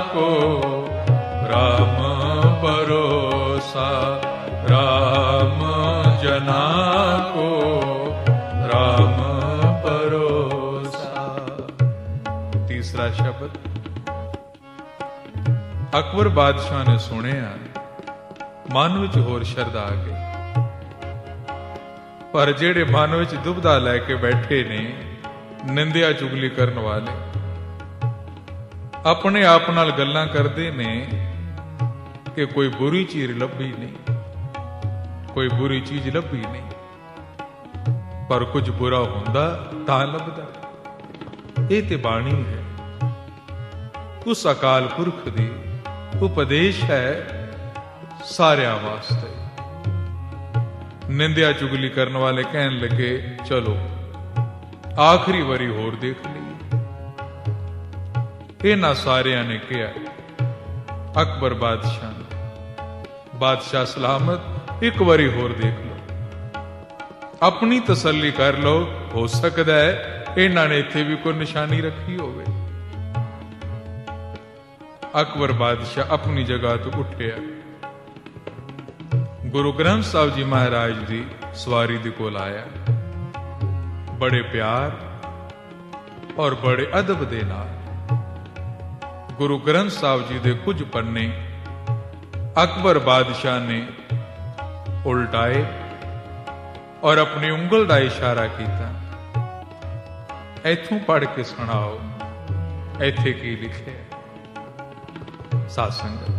C: को राम परोसा, राम जना को राम परोसा। तीसरा शब्द अकबर बादशाह ने सुनिया, मन विच होर शरदा आ गई। पर ਜਿਹੜੇ ਮਨ ਵਿੱਚ ਦੁਬਦਾ ਲੈ ਕੇ ਬੈਠੇ ਨੇ, ਨਿੰਦਿਆ ਚੁਗਲੀ ਕਰਨ ਵਾਲੇ, ਆਪਣੇ ਆਪ ਨਾਲ ਗੱਲਾਂ ਕਰਦੇ ਨੇ ਕਿ ਕੋਈ ਬੁਰੀ ਚੀਜ਼ ਲੱਭੀ ਨਹੀਂ, ਕੋਈ ਬੁਰੀ ਚੀਜ਼ ਲੱਭੀ ਨਹੀਂ। ਪਰ ਕੁਝ ਬੁਰਾ ਹੁੰਦਾ ਤਾਂ ਲੱਭਦਾ। ਇਹ ਤੇ ਬਾਣੀ ਹੈ, ਉਸ ਅਕਾਲ ਪੁਰਖ ਦੀ ਉਪਦੇਸ਼ ਹੈ ਸਾਰਿਆਂ ਵਾਸਤੇ। ਨਿੰਦਿਆ ਚੁਗਲੀ ਕਰਨ ਵਾਲੇ ਕਹਿਣ ਲੱਗੇ, ਚਲੋ ਆਖਰੀ ਵਾਰੀ ਹੋਰ ਦੇਖ ਲਈ। ਇਹਨਾਂ ਸਾਰਿਆਂ ਨੇ ਕਿਹਾ, ਅਕਬਰ ਬਾਦਸ਼ਾਹ ਨੇ, ਬਾਦਸ਼ਾਹ ਸਲਾਮਤ, ਇੱਕ ਵਾਰੀ ਹੋਰ ਦੇਖ ਲਓ। ਆਪਣੀ ਤਸੱਲੀ ਕਰ ਲਓ, ਹੋ ਸਕਦਾ ਹੈ ਇਹਨਾਂ ਨੇ ਇੱਥੇ ਵੀ ਕੋਈ ਨਿਸ਼ਾਨੀ ਰੱਖੀ ਹੋਵੇ। ਅਕਬਰ ਬਾਦਸ਼ਾਹ ਆਪਣੀ ਜਗ੍ਹਾ ਤੋਂ ਉੱਠਿਆ, ਗੁਰੂ ਗ੍ਰੰਥ ਸਾਹਿਬ ਜੀ ਮਹਾਰਾਜ ਦੀ ਸਵਾਰੀ ਦੇ ਕੋਲ ਆਇਆ, ਬੜੇ ਪਿਆਰ ਔਰ ਬੜੇ ਅਦਬ ਦੇ ਨਾਲ ਗੁਰੂ ਗ੍ਰੰਥ ਸਾਹਿਬ ਜੀ ਦੇ ਕੁਝ ਪੰਨੇ ਅਕਬਰ ਬਾਦਸ਼ਾਹ ਨੇ ਉਲਟਾਏ ਔਰ ਆਪਣੀ ਉਂਗਲ ਦਾ ਇਸ਼ਾਰਾ ਕੀਤਾ, ਇੱਥੋਂ ਪੜ੍ਹ ਕੇ ਸੁਣਾਓ, ਇੱਥੇ ਕੀ ਲਿਖਿਆ। ਸਾਧ ਸੰਗਤ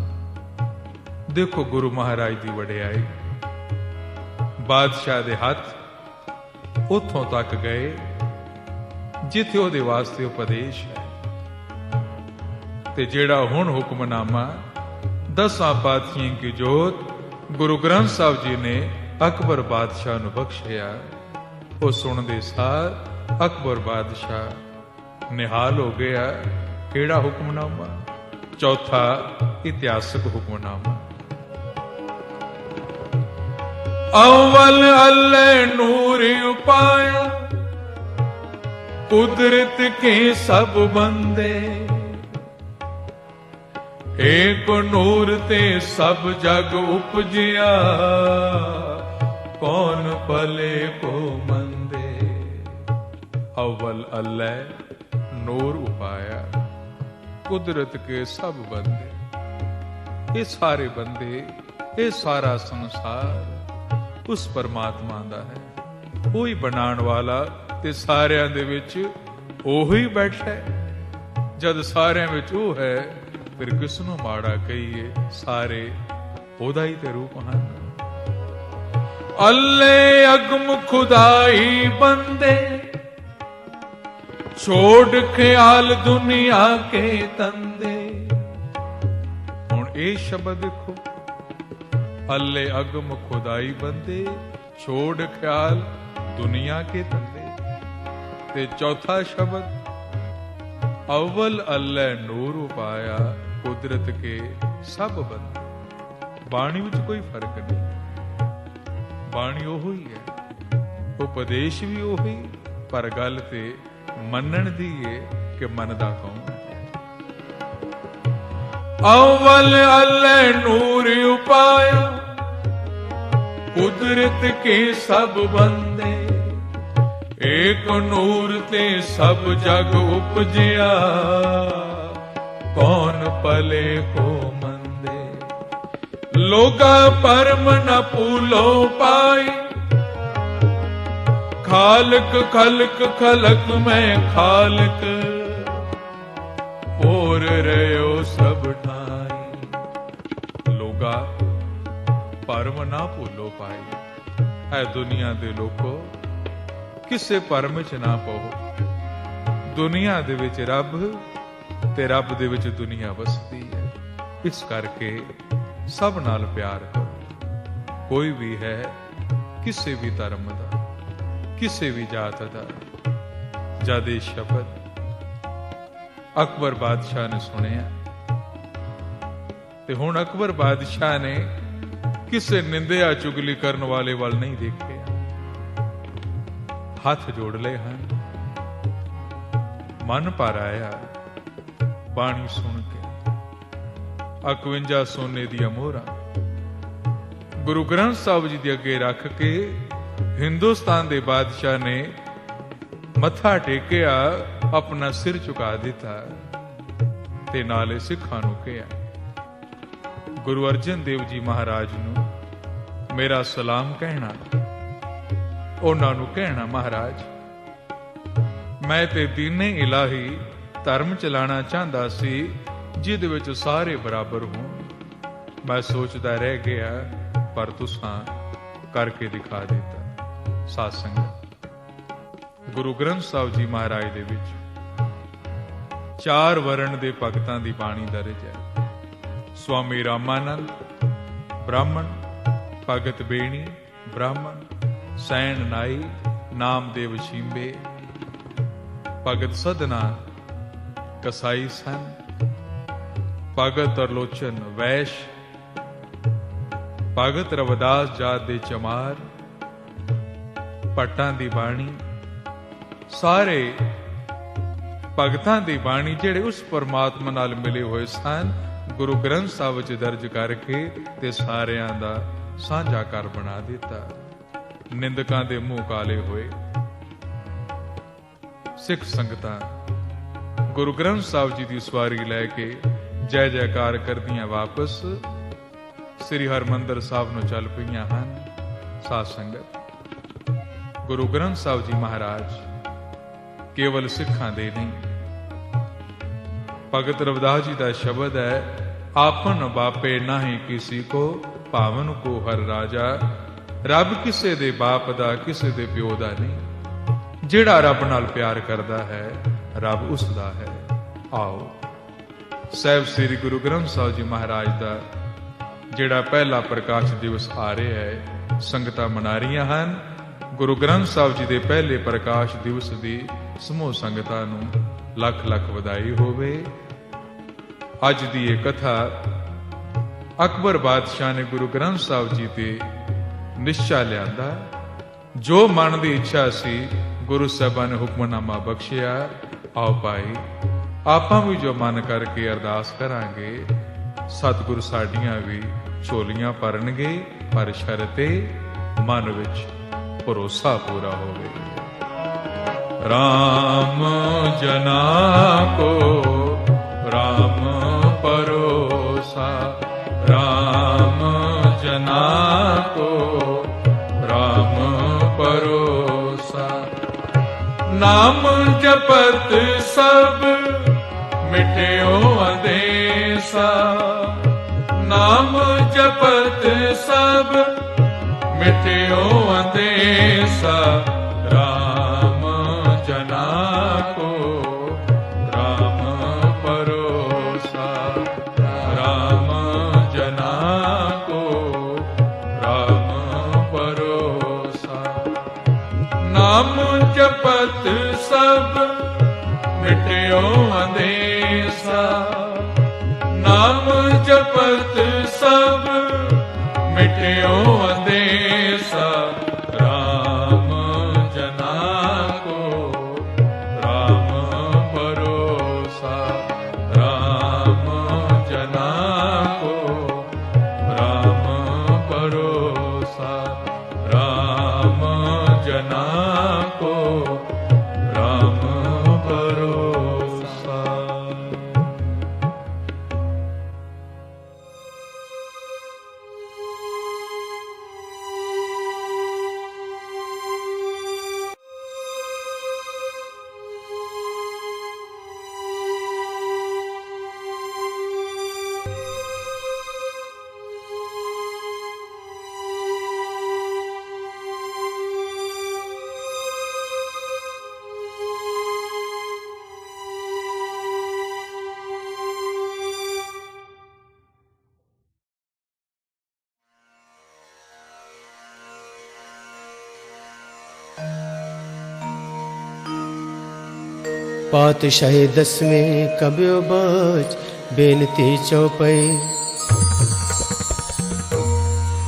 C: ਦੇਖੋ, ਗੁਰੂ ਮਹਾਰਾਜ ਦੀ ਵਡਿਆਈ। ਬਾਦਸ਼ਾਹ ਦੇ ਹੱਥ ਉੱਥੋਂ ਤੱਕ ਗਏ ਜਿੱਥੇ ਉਹਦੇ ਵਾਸਤੇ ਉਪਦੇਸ਼ ਹੈ, ਤੇ ਜਿਹੜਾ ਹੁਣ ਹੁਕਮਨਾਮਾ 10 ਪਾਤਸ਼ਾਹਾਂ ਕੀ ਜੋਤ ਗੁਰੂ ਗ੍ਰੰਥ ਸਾਹਿਬ ਜੀ ਨੇ ਅਕਬਰ ਬਾਦਸ਼ਾਹ ਨੂੰ ਬਖਸ਼ਿਆ, ਉਹ ਸੁਣਦੇ ਸਾਰ ਅਕਬਰ ਬਾਦਸ਼ਾਹ ਨਿਹਾਲ ਹੋ ਗਿਆ। ਕਿਹੜਾ ਹੁਕਮਨਾਮਾ? ਚੌਥਾ ਇਤਿਹਾਸਕ ਹੁਕਮਨਾਮਾ। ਅਵਲ ਅੱਲੇ ਨੂਰ ਉਪਾਇਆ, ਕੁਦਰਤ ਕੇ ਸਭ ਬੰਦੇ, ਏਕ ਨੂਰ ਤੇ ਸਭ ਜਗ ਉਪਜਿਆ, ਕੌਣ ਭਲੇ ਕੋ ਮੰਦੇ। ਅਵਲ ਅੱਲੇ ਨੂਰ ਉਪਾਇਆ, ਕੁਦਰਤ ਕੇ ਸਭ ਬੰਦੇ। ਇਹ ਸਾਰੇ ਬੰਦੇ, ਇਹ ਸਾਰਾ ਸੰਸਾਰ ਉਸ ਪਰਮਾਤਮਾ ਦਾ ਹੈ, ਉਹੀ ਬਣਾਉਣ ਵਾਲਾ, ਤੇ ਸਾਰਿਆਂ ਦੇ ਵਿੱਚ ਉਹੀ ਬੈਠਾ ਹੈ। ਜਦ ਸਾਰਿਆਂ ਵਿੱਚ ਉਹ ਹੈ, ਫਿਰ ਕਿਸ ਨੂੰ ਮਾੜਾ ਕਹੀਏ, ਸਾਰੇ ਉਹਦਾ ਹੀ ਤੇ ਰੂਪ ਹਨ। ਅੱਲੇ ਅਗਮ ਖੁਦਾਈ ਬੰਦੇ, ਛੋੜ ਖਿਆਲ ਦੁਨੀਆ ਕੇ ਤੰਦੇ। ਹੁਣ ਇਹ ਸ਼ਬਦ ਦੇਖੋ, ਅੱਲੇ ਅਗਮ ਖੁਦਾਈ ਬੰਦੇ, ਛੋੜ ਖਿਆਲ ਦੁਨੀਆ ਕੇ ਤੰਦੇ। ਤੇ ਚੌਥਾ ਸ਼ਬਦ ਅਵਲ ਅੱਲੇ ਨੂਰ ਉਪਾਇਆ, ਕੁਦਰਤ ਕੇ ਸਭ ਬੰਦੇ। ਬਾਣੀ ਵਿੱਚ ਕੋਈ ਫਰਕ ਨਹੀਂ, ਬਾਣੀ ਉਹੀ ਹੈ, ਉਪਦੇਸ਼ ਵੀ ਉਹੀ, ਪਰ ਗੱਲ ਤੇ ਮੰਨਣ ਦੀ ਏ ਕਿ ਮੰਨਦਾ ਕੌਣ। ਅਵਲ ਅੱਲੇ ਨੂਰ ਉਪਾਇਆ, ਕੁਦਰਤ ਕੇ ਸਭ ਬੰਦੇ, ਏਕ ਨੂਰ ਤੇ ਸਭ ਜਗ ਉਪਜਿਆ, ਕੌਣ ਭਲੇ ਕੋ ਮੰਦੇ। ਲੋਗਾ ਪਰਮ ਨ ਭੂਲੋ ਪਾਈ, ਖਾਲਕ ਖਲਕ ਖਲਕ ਮੈਂ ਖਾਲਕ, ਹੋਰ ਰਹਿਓ ਸਭ ਠਾਈ। ਲੋਗਾ ਪਰਮ ਨਾ ਭੁੱਲੋ ਪਾਈ। ਐ ਦੁਨੀਆ ਦੇ ਲੋਕੋ, ਕਿਸੇ ਭਰਮ ਚ ਨਾ ਪਓ। ਦੁਨੀਆ ਦੇ ਵਿੱਚ ਰੱਬ ਤੇ ਰੱਬ ਦੇ ਵਿੱਚ ਦੁਨੀਆ ਵਸਦੀ ਹੈ। ਇਸ ਕਰਕੇ ਸਭ ਨਾਲ ਪਿਆਰ ਕਰੋ। ਕੋਈ ਵੀ ਹੈ, ਕਿਸੇ ਵੀ ਧਰਮ ਦਾ, ਕਿਸੇ ਵੀ ਜਾਤ ਦਾ। ਜਦ ਇਹ ਸ਼ਬਦ ਅਕਬਰ ਬਾਦਸ਼ਾਹ ਨੇ ਸੁਣਿਆ, ਤੇ ਹੁਣ ਅਕਬਰ ਬਾਦਸ਼ਾਹ ਨੇ ਕਿਸੇ ਨਿੰਦਿਆ ਚੁਗਲੀ ਕਰਨ ਵਾਲੇ ਵੱਲ ਨਹੀਂ ਦੇਖਿਆ, ਹੱਥ ਜੋੜ ਲਏ ਹਨ। ਮਨ ਭਰ ਆਇਆ ਬਾਣੀ ਸੁਣ ਕੇ। 51 ਸੋਨੇ ਦੀਆਂ ਮੋਹਰਾਂ ਗੁਰੂ ਗ੍ਰੰਥ ਸਾਹਿਬ ਜੀ ਦੇ ਅੱਗੇ ਰੱਖ ਕੇ ਹਿੰਦੁਸਤਾਨ ਦੇ ਬਾਦਸ਼ਾਹ ਨੇ ਮੱਥਾ ਟੇਕਿਆ, ਆਪਣਾ ਸਿਰ ਝੁਕਾ ਦਿੱਤਾ ਤੇ ਨਾਲੇ ਸਿੱਖਾਂ ਨੂੰ ਕਿਹਾ, ਗੁਰੂ ਅਰਜਨ ਦੇਵ ਜੀ ਮਹਾਰਾਜ ਨੂੰ ਮੇਰਾ ਸਲਾਮ ਕਹਿਣਾ। ਉਹਨਾਂ ਨੂੰ ਕਹਿਣਾ, ਮਹਾਰਾਜ ਮੈਂ ਤੇ ਦੀਨੇ ਇਲਾਹੀ ਧਰਮ ਚਲਾਣਾ ਚਾਹੁੰਦਾ ਸੀ, ਜਿਹਦੇ ਵਿੱਚ ਸਾਰੇ ਬਰਾਬਰ ਹੋਣ। ਮੈਂ ਸੋਚਦਾ ਰਹਿ ਗਿਆ, ਪਰ ਤੁਸਾਂ ਕਰਕੇ ਦਿਖਾ ਦਿੱਤਾ। ਸਾਧ ਸੰਗਤ, ਗੁਰੂ ਗ੍ਰੰਥ ਸਾਹਿਬ ਜੀ ਮਹਾਰਾਜ ਦੇ ਵਿੱਚ 4 ਵਰਣ ਦੇ ਭਗਤਾਂ ਦੀ ਬਾਣੀ ਦਰਜ ਹੈ। ਸਵਾਮੀ ਰਾਮਾਨੰਦ ਬ੍ਰਾਹਮਣ, ਭਗਤ ਬੇਣੀ ਬ੍ਰਾਹਮਣ, ਸੈਣ ਨਾਈ, ਨਾਮਦੇਵ ਸ਼ੀਂਬੇ, ਭਗਤ ਸਦਨਾ ਕਸਾਈ ਸਨ, ਭਗਤ ਤਰਲੋਚਨ ਵੈਸ਼, ਭਗਤ ਰਵਿਦਾਸ ਜਾਤ ਦੇ ਚਮਾਰ, ਭੱਟਾਂ ਦੀ ਬਾਣੀ, ਸਾਰੇ ਭਗਤਾਂ ਦੀ ਬਾਣੀ ਜਿਹੜੇ ਉਸ ਪਰਮਾਤਮਾ ਨਾਲ ਮਿਲੇ ਹੋਏ ਸਨ, ਗੁਰੂ ਗ੍ਰੰਥ ਸਾਹਿਬ ਵਿੱਚ ਦਰਜ ਕਰਕੇ ਤੇ ਸਾਰਿਆਂ ਦਾ ਸਾਂਝਾ ਘਰ ਬਣਾ ਦਿੱਤਾ। ਨਿੰਦਕਾਂ ਦੇ ਮੂੰਹ ਕਾਲੇ ਹੋਏ। ਸਿੱਖ ਸੰਗਤਾਂ ਗੁਰੂ ਗ੍ਰੰਥ ਸਾਹਿਬ ਜੀ ਦੀ ਸਵਾਰੀ ਲੈ ਕੇ ਜੈ ਜੈਕਾਰ ਕਰਦੀਆਂ ਵਾਪਸ ਸ੍ਰੀ ਹਰਿਮੰਦਰ ਸਾਹਿਬ ਨੂੰ ਚੱਲ ਪਈਆਂ ਹਨ। ਸਾਧ ਸੰਗਤ, ਗੁਰੂ ਗ੍ਰੰਥ ਸਾਹਿਬ ਜੀ ਮਹਾਰਾਜ ਕੇਵਲ ਸਿੱਖਾਂ ਦੇ ਨਹੀਂ, ਭਗਤ ਰਵਿਦਾਸ ਜੀ ਦਾ ਸ਼ਬਦ ਹੈ, ਆਪਨ ਬਾਪੇ ਨਾਹੀਂ ਕਿਸੀ ਕੋ, ਭਾਵਨ ਕੋ ਹਰ ਰਾਜਾ। ਰੱਬ ਕਿਸੇ ਦੇ ਬਾਪ ਦਾ, ਕਿਸੇ ਦੇ ਪਿਓ ਦਾ ਨਹੀਂ। ਜਿਹੜਾ ਰੱਬ ਨਾਲ ਪਿਆਰ ਕਰਦਾ ਹੈ, ਰੱਬ ਉਸ ਦਾ ਹੈ। ਆਓ ਸਾਹਿਬ ਸ੍ਰੀ ਗੁਰੂ ਗ੍ਰੰਥ ਸਾਹਿਬ ਜੀ ਮਹਾਰਾਜ ਦਾ ਜਿਹੜਾ ਪਹਿਲਾ ਪ੍ਰਕਾਸ਼ ਦਿਵਸ ਆ ਰਿਹਾ ਹੈ, ਸੰਗਤਾਂ ਮਨਾ ਰਹੀਆਂ ਹਨ। ਗੁਰੂ ਗ੍ਰੰਥ ਸਾਹਿਬ ਜੀ ਦੇ ਪਹਿਲੇ ਪ੍ਰਕਾਸ਼ ਦਿਵਸ ਦੀ ਸਮੂਹ ਸੰਗਤਾਂ ਨੂੰ ਲੱਖ ਲੱਖ ਵਧਾਈ ਹੋਵੇ। ਅੱਜ ਦੀ ਇਹ ਕਥਾ ਅਕਬਰ ਬਾਦਸ਼ਾਹ ਨੇ ਗੁਰੂ ਗ੍ਰੰਥ ਸਾਹਿਬ ਜੀ ਤੇ ਨਿਸ਼ਚਾ ਲਿਆਂਦਾ। ਜੋ ਮਨ ਦੀ ਇੱਛਾ ਸੀ, ਗੁਰੂ ਸਾਹਿਬਾਂ ਨੇ ਹੁਕਮਨਾਮਾ ਬਖਸ਼ਿਆ। ਆਓ ਭਾਈ, ਆਪਾਂ ਵੀ ਜੋ ਮਨ ਕਰਕੇ ਅਰਦਾਸ ਕਰਾਂਗੇ, ਸਤਿਗੁਰੂ ਸਾਡੀਆਂ ਵੀ ਝੋਲੀਆਂ ਭਰਨਗੇ, ਪਰ ਸ਼ਰਤੇ ਮਨ ਵਿੱਚ ਭਰੋਸਾ ਪੂਰਾ ਹੋਵੇ। ਰਾਮ ਜਨਾ ਕੋ ਰਾਮ ਭਰੋਸਾ, ਰਾਮ ਜਨਾ ਕੋ ਰਾਮ ਭਰੋਸਾ। ਨਾਮ ਜਪਤ ਸਭ ਮਿਟਿਓ ਅੰਦੇਸਾ, ਨਾਮ ਜਪਤ ਸਭ ਮਿਟਿਓ ਅੰਦੇਸਾ। ਰਾਮ ਜਨਾ ਕੋ ਰਾਮ ਭਰੋਸਾ, ਰਾਮ ਜਨਾ ਕੋ ਰਾਮ ਭਰੋਸਾ। ਨਾਮ ਜਪਤ ਸਭ ਮਿਟਿਓ ਅੰਦੇਸਾ, ਨਾਮ ਜਪਤ ਸਭ ਮਿਟਿਓ ਅੰਦੇਸਾ। ਰਾਮ ਜਨਾ ਕੋ ਰਾਮ ਭਰੋਸਾ, ਰਾਮ ਜਨਾ ਕੋ ਰਾਮ ਭਰੋਸਾ, ਰਾਮ ਜਨਾ ਕੋ ਰਾਮ ਭਰੋਸਾ।
D: पातशाही दसवें कब्यो बच बेनती चौपाई।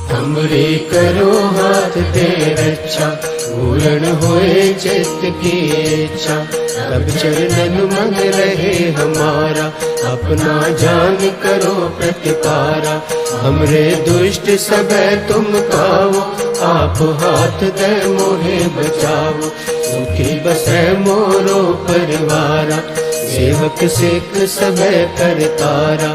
D: हमरे करो हाथ दे रक्षा, पूर्ण होए चित्त की इच्छा। तब चरणन मंग रहे हमारा, अपना जान करो प्रतिपारा। हमरे दुष्ट सब तुम काओ, आप हाथ दे मोहे बचाओ। सुखी बसे मोरो परिवारा, सेवक सिख सब करतारा।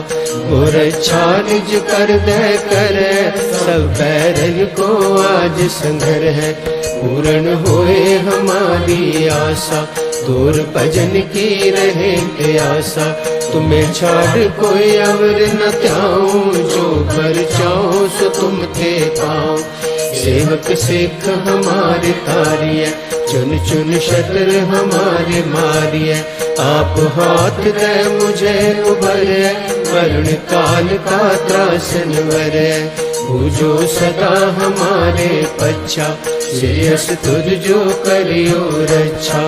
D: मोर अच्छा निज कर दे करे, सब बैरन को आज संघर है। पूर्ण होए हमारी आशा, दूर भजन की रहे प्यासा। तुम्हें छाड़ कोई अवर न त्याऊं, जो कर चाहो सो तुम थे पाओ। सेवक सिख हमारे तारिय, चुन चुन शत्र हमारे मारिय। आप हाथ दे मुझे उभरे, वरुण काल का त्रासन वरे। पूजो सदा हमारे पच्छा, श्रेयस तुझ जो करियो रक्षा।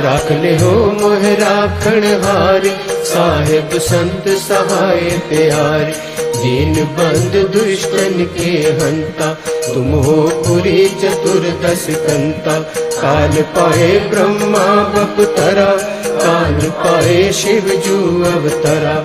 D: राख ले हो मोह राखण हारे, साहिब संत सहाय प्यारे। दीन बंद दुष्टन के हंता, तुम हो पुरी चतुर्दश कंता। काल पाए ब्रह्मा बपतरा, काल पाए शिव जू अवतरा।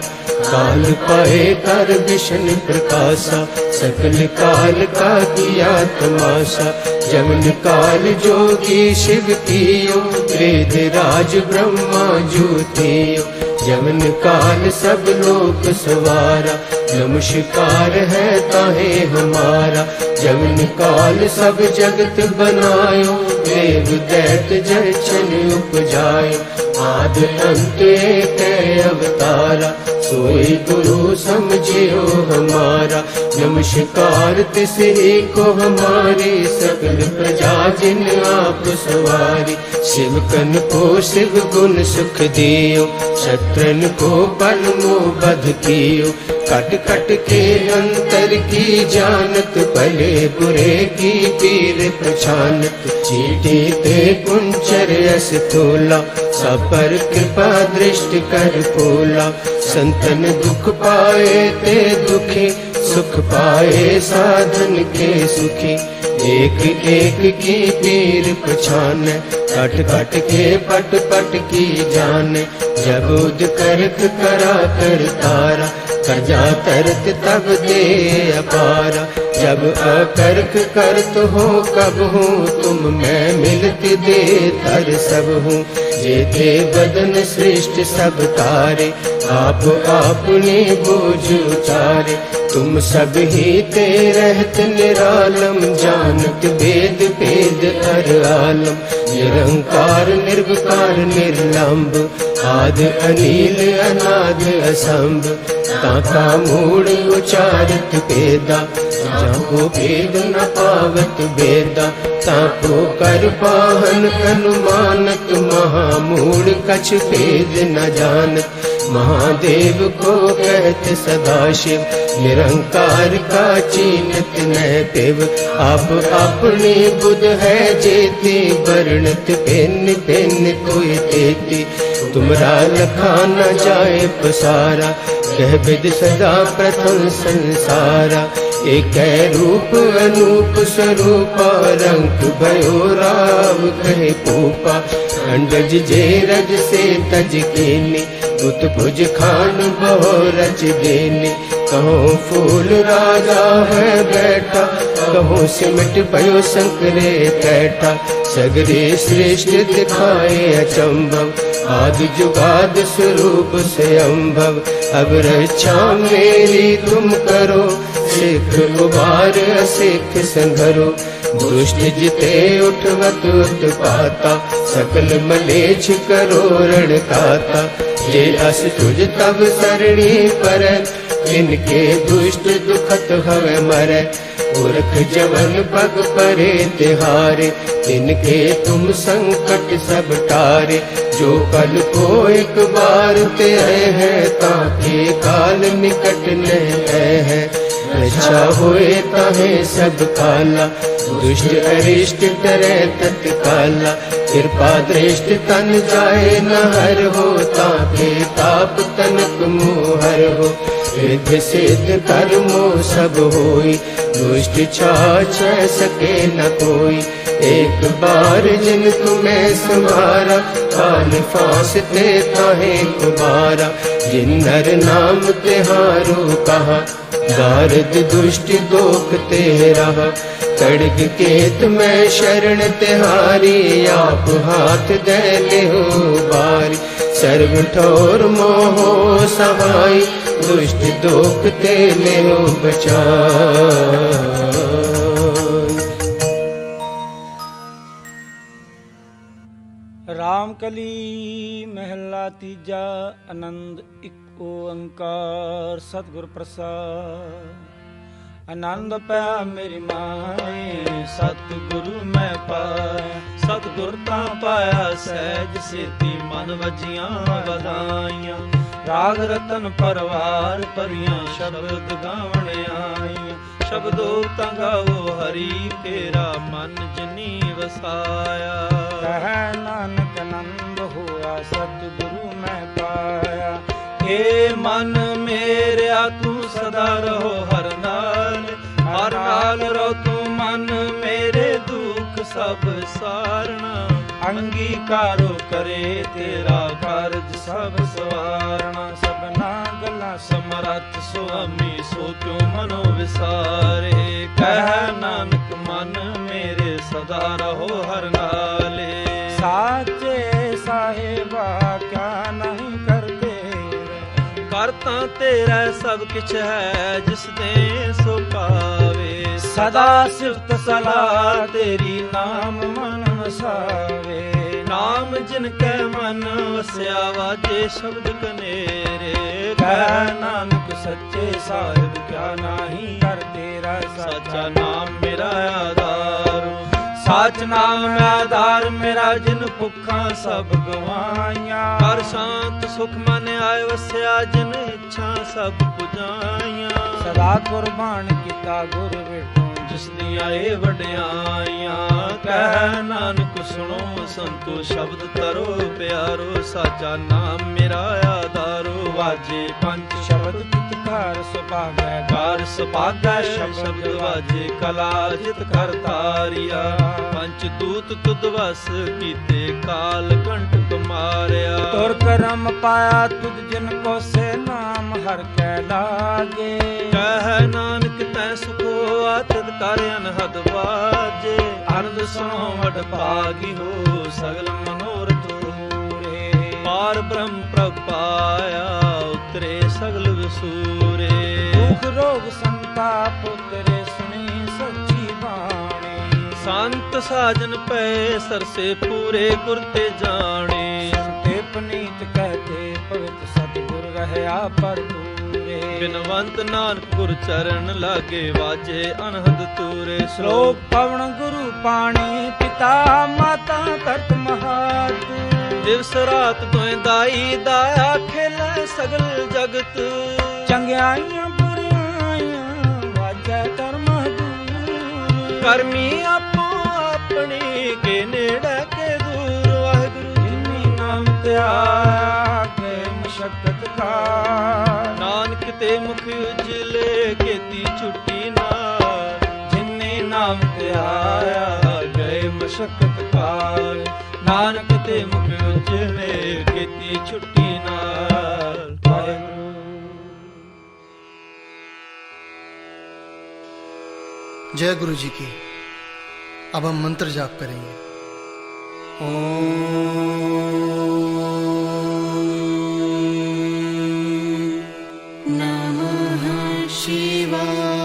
D: काल पाए कर विष्णु प्रकाशा, सकल काल का किया तमाशा। जमन काल जोगी शिव कियो, वेद राज ब्रह्मा ज्योतियो। जमन काल सब लोक सवारा, नमस्कार है ताहे हमारा। जमन काल सब जगत बनायो, देव दैत जयचन उपजायो। आदि अंत एक अवतारा, सोई गुरु समझियो हमारा। नमस्कार तिसे को हमारी, सकल प्रजा जिन आप सवारी। शिव कन को शिव गुण सुख दियो, शत्रन को पल मोह बध कियो। कट कट के अंतर की जानत, भले बुरे की पीर पहचानत। चीटी ते कुंचर यस तोला, सब पर कृपा दृष्टि कर पोला। संतन दुख पाए ते दुखी, सुख पाए साधन के सुखी। एक एक की पीर पहचान, कट कट के पट पट की जान। जब उद करत करा कर तारा, करजा तरत तब दे अपारा। जब अकर्क करत हो कब हूँ, तुम मैं मिलत दे तर सब हूँ। जेते बदन सृष्टि सब तारे, आप आपने बोझ उतारे। तुम सब ही ते रहत निरालम, जानत वेद भेद हर आलम। निरंकार निर्विकार निर्लंब, आदि अनील अनाद असंभ। ताका मूड उचारत वेदा, जाको भेद न पावत वेदा। ताको कर पाहन अनुमानत, महामूड कछ भेद न जानत। महादेव को कहत सदाशिव, निरंकार का चीनत न पेव। आप अपने बुध है जेते, वर्णत पेन पेन कोई तेती। तुमरा लखा न जाए पसारा, कह विद सदा प्रथम संसारा। एक रूप अनूप स्वरूपा, रंग भयो राव कहे पूपा। अंडज जे रज से तज केने, उत्भुज खान बहु रच देने। कहो फूल राजा है बैठा, कहो सिमट भयो शंकरे कैठा। सगरे श्रेष्ठ दिखाए अचंभव, आदि जुगाद स्वरूप से अम्भव। अब रक्षा मेरी तुम करो, सिख उबार असिख संघरो। दुष्ट जिते उठवत उत्पाता, सकल मलेच्छ करो रण खाता। ये अस तुझ तब सरणी पर, इनके दुष्ट दुखत हवे मरै। पुरख जवन पग परे तिहारे, इनके तुम संकट सब टारे। जो कल को एक बार ते आए हैं, ताके काल निकट न है। रक्षा होए ताहे सब काला, दुष्ट अरिष्ट डरे तत्काला। कृपा दृष्ट तन जाए न हर हो, ताके ताप तनक मोहर हो। रिद्ध सिद्ध कर्मो सब होई, दुष्ट छाछ सके न कोई। एक बार जिन तुम्हें संभारा, काल फांस ते ताहे कुबारा। जिन नर नाम तिहारो कहा, दारद दुष्ट दोख ते रहा। खड्ग केत में शरण तिहारी, आप हाथ दे ले हो बारी। सर्व ठोर मोहो सहाय, दुष्ट दोख ते ले हो बचाई।
A: रामकली महला तीजा। आनंद एक ओंकार सतगुर प्रसाद। आनंद पाया मेरी माए, सतगुरु मैं पाया। सतगुर ता पाया सहज सेती, मन वजियां बधाइयां। राग रतन परवार परियां, शब्द गावण आईयां। शब्दो ता गाओ हरि फेरा, मन जनी वसाया। कह नानक आनंद हुआ, सतगुरु मैं पाया। हे मन मेरा तू सदा रहो हर नाल रहो तू मन मेरे दुख सब सारना अंगीकारो करे तेरा कारज सब सवारना सबना गला समरथ सुआमी सो क्यों मनो विसारे कह नानक मन मेरे सदा रहो हर नाले साचे साहिबा क्या नहीं करते करता तेरा सब किछ है जिस दे सो पावे सदा सिफत सलाह तेरी नाम मन वसावे नाम जिनके मन वस्या वाजे शब्द कनेरे कह नानक सच्चे साहिब क्या नहीं कर तेरा साचा नाम मेरा आधार साच नाम आधार मेरा जिन भुखा सब गवाइया कर शांत सुख मन आए वस्या जिन इच्छा सब पुजाइया सदा कुर्बान किता गुर बेटो जिस दिया ए वड्याइया कह नानक सुनो संतो शब्द तरो प्यारो साचा नाम मेरा आधारो वाजे पंच शब्द चितकार सुभागै कार सुभागै शब्द वाजे कला जित कर तारिया पंच दूत तुद वस कीते काल कंटक मारिया तुर करम पाया तुद जिन को से नाम हर कै लागे कह नानक तै सुखो आतित कर अनहद बाजे आनंद सुनो वड भागी हो सगल मनोरथ पूरे पार ब्रह्म प्रभ पाया उतरे सगल विसूरे दुख रोग संताप उतरे सुनी सच्ची बाणी संत साजन पै सरसे पूरे गुर ते जाने ते पनीत कहते पवित्र सतगुर रहया पर दूरे बिनवंत नानक गुर चरण लागे वाजे अनहद तूरे श्लोक पवन गुरु पाणी पिता माता करत महात दिवस रात तोय दाई दाया खेलै सगल जगत चंगियाइयां बुराइयां वाजै कर महदूर करमी आपो अपनी के नेड़े के दूर वाहिगुरु जिनी नाम त्याया के मशक्कत का नानक ते मुख उजले खेती छुट्टी ना जिनी नाम त्याया गए मशक्कत काल नानक ते मुख उजले खेती छुट्टी नाल
E: जय गुरु जी की। अब हम मंत्र जाप करेंगे।
D: नमः शिवाय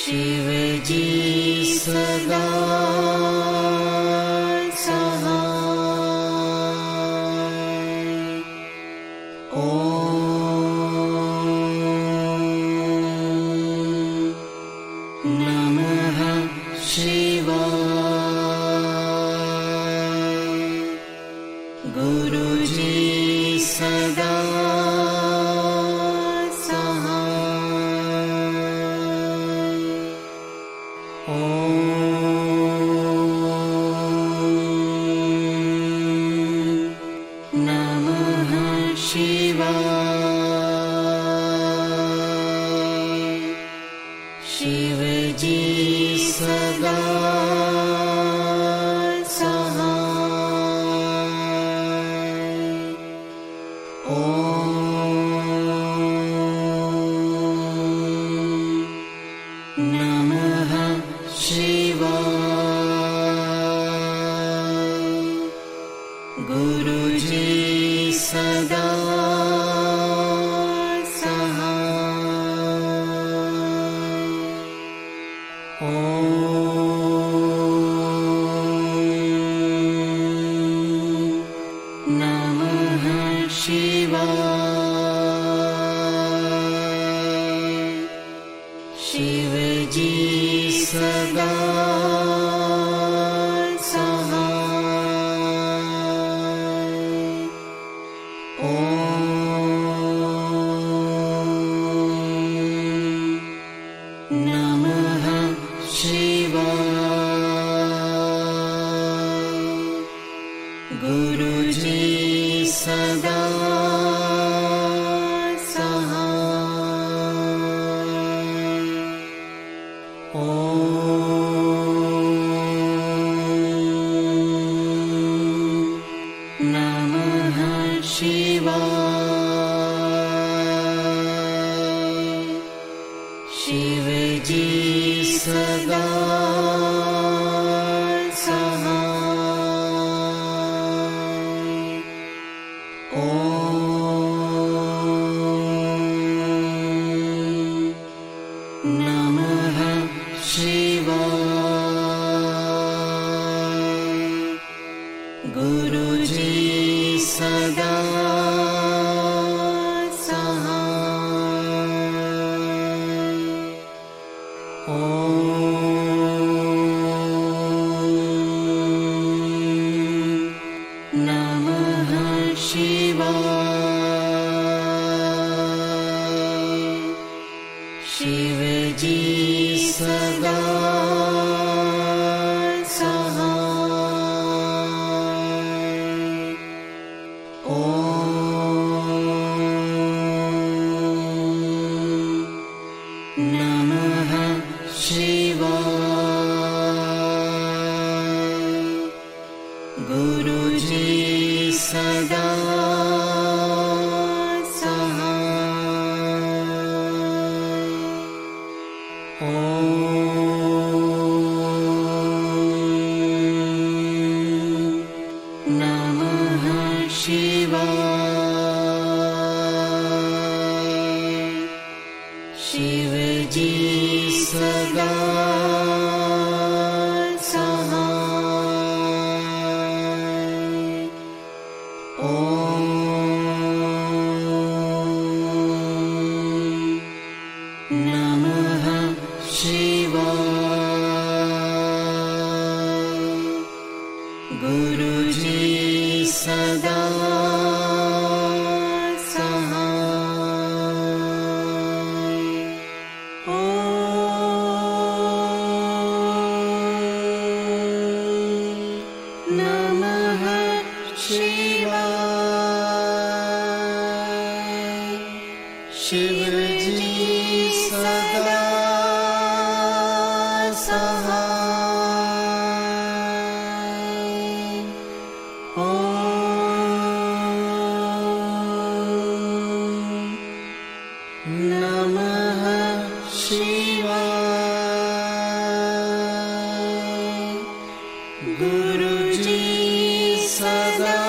D: शिव जी सदा गुरु जी सदा शिव जी सदा सहाय। ओम नमः शिवाय। गुरु जी सदा शिव जी सदा सहाय। ओम नमः शिवाय। गुरु जी सदा शिव जी सदा सहाय। ओम नमः शिवाय। गुरु जी सदा शिव जी सदा सहाय। ओम नमः शिवाय। गुरु जी सदा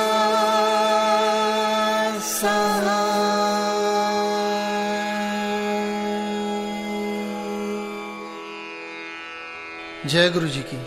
E: जय गुरु जी की।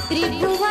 F: त्रिभुवन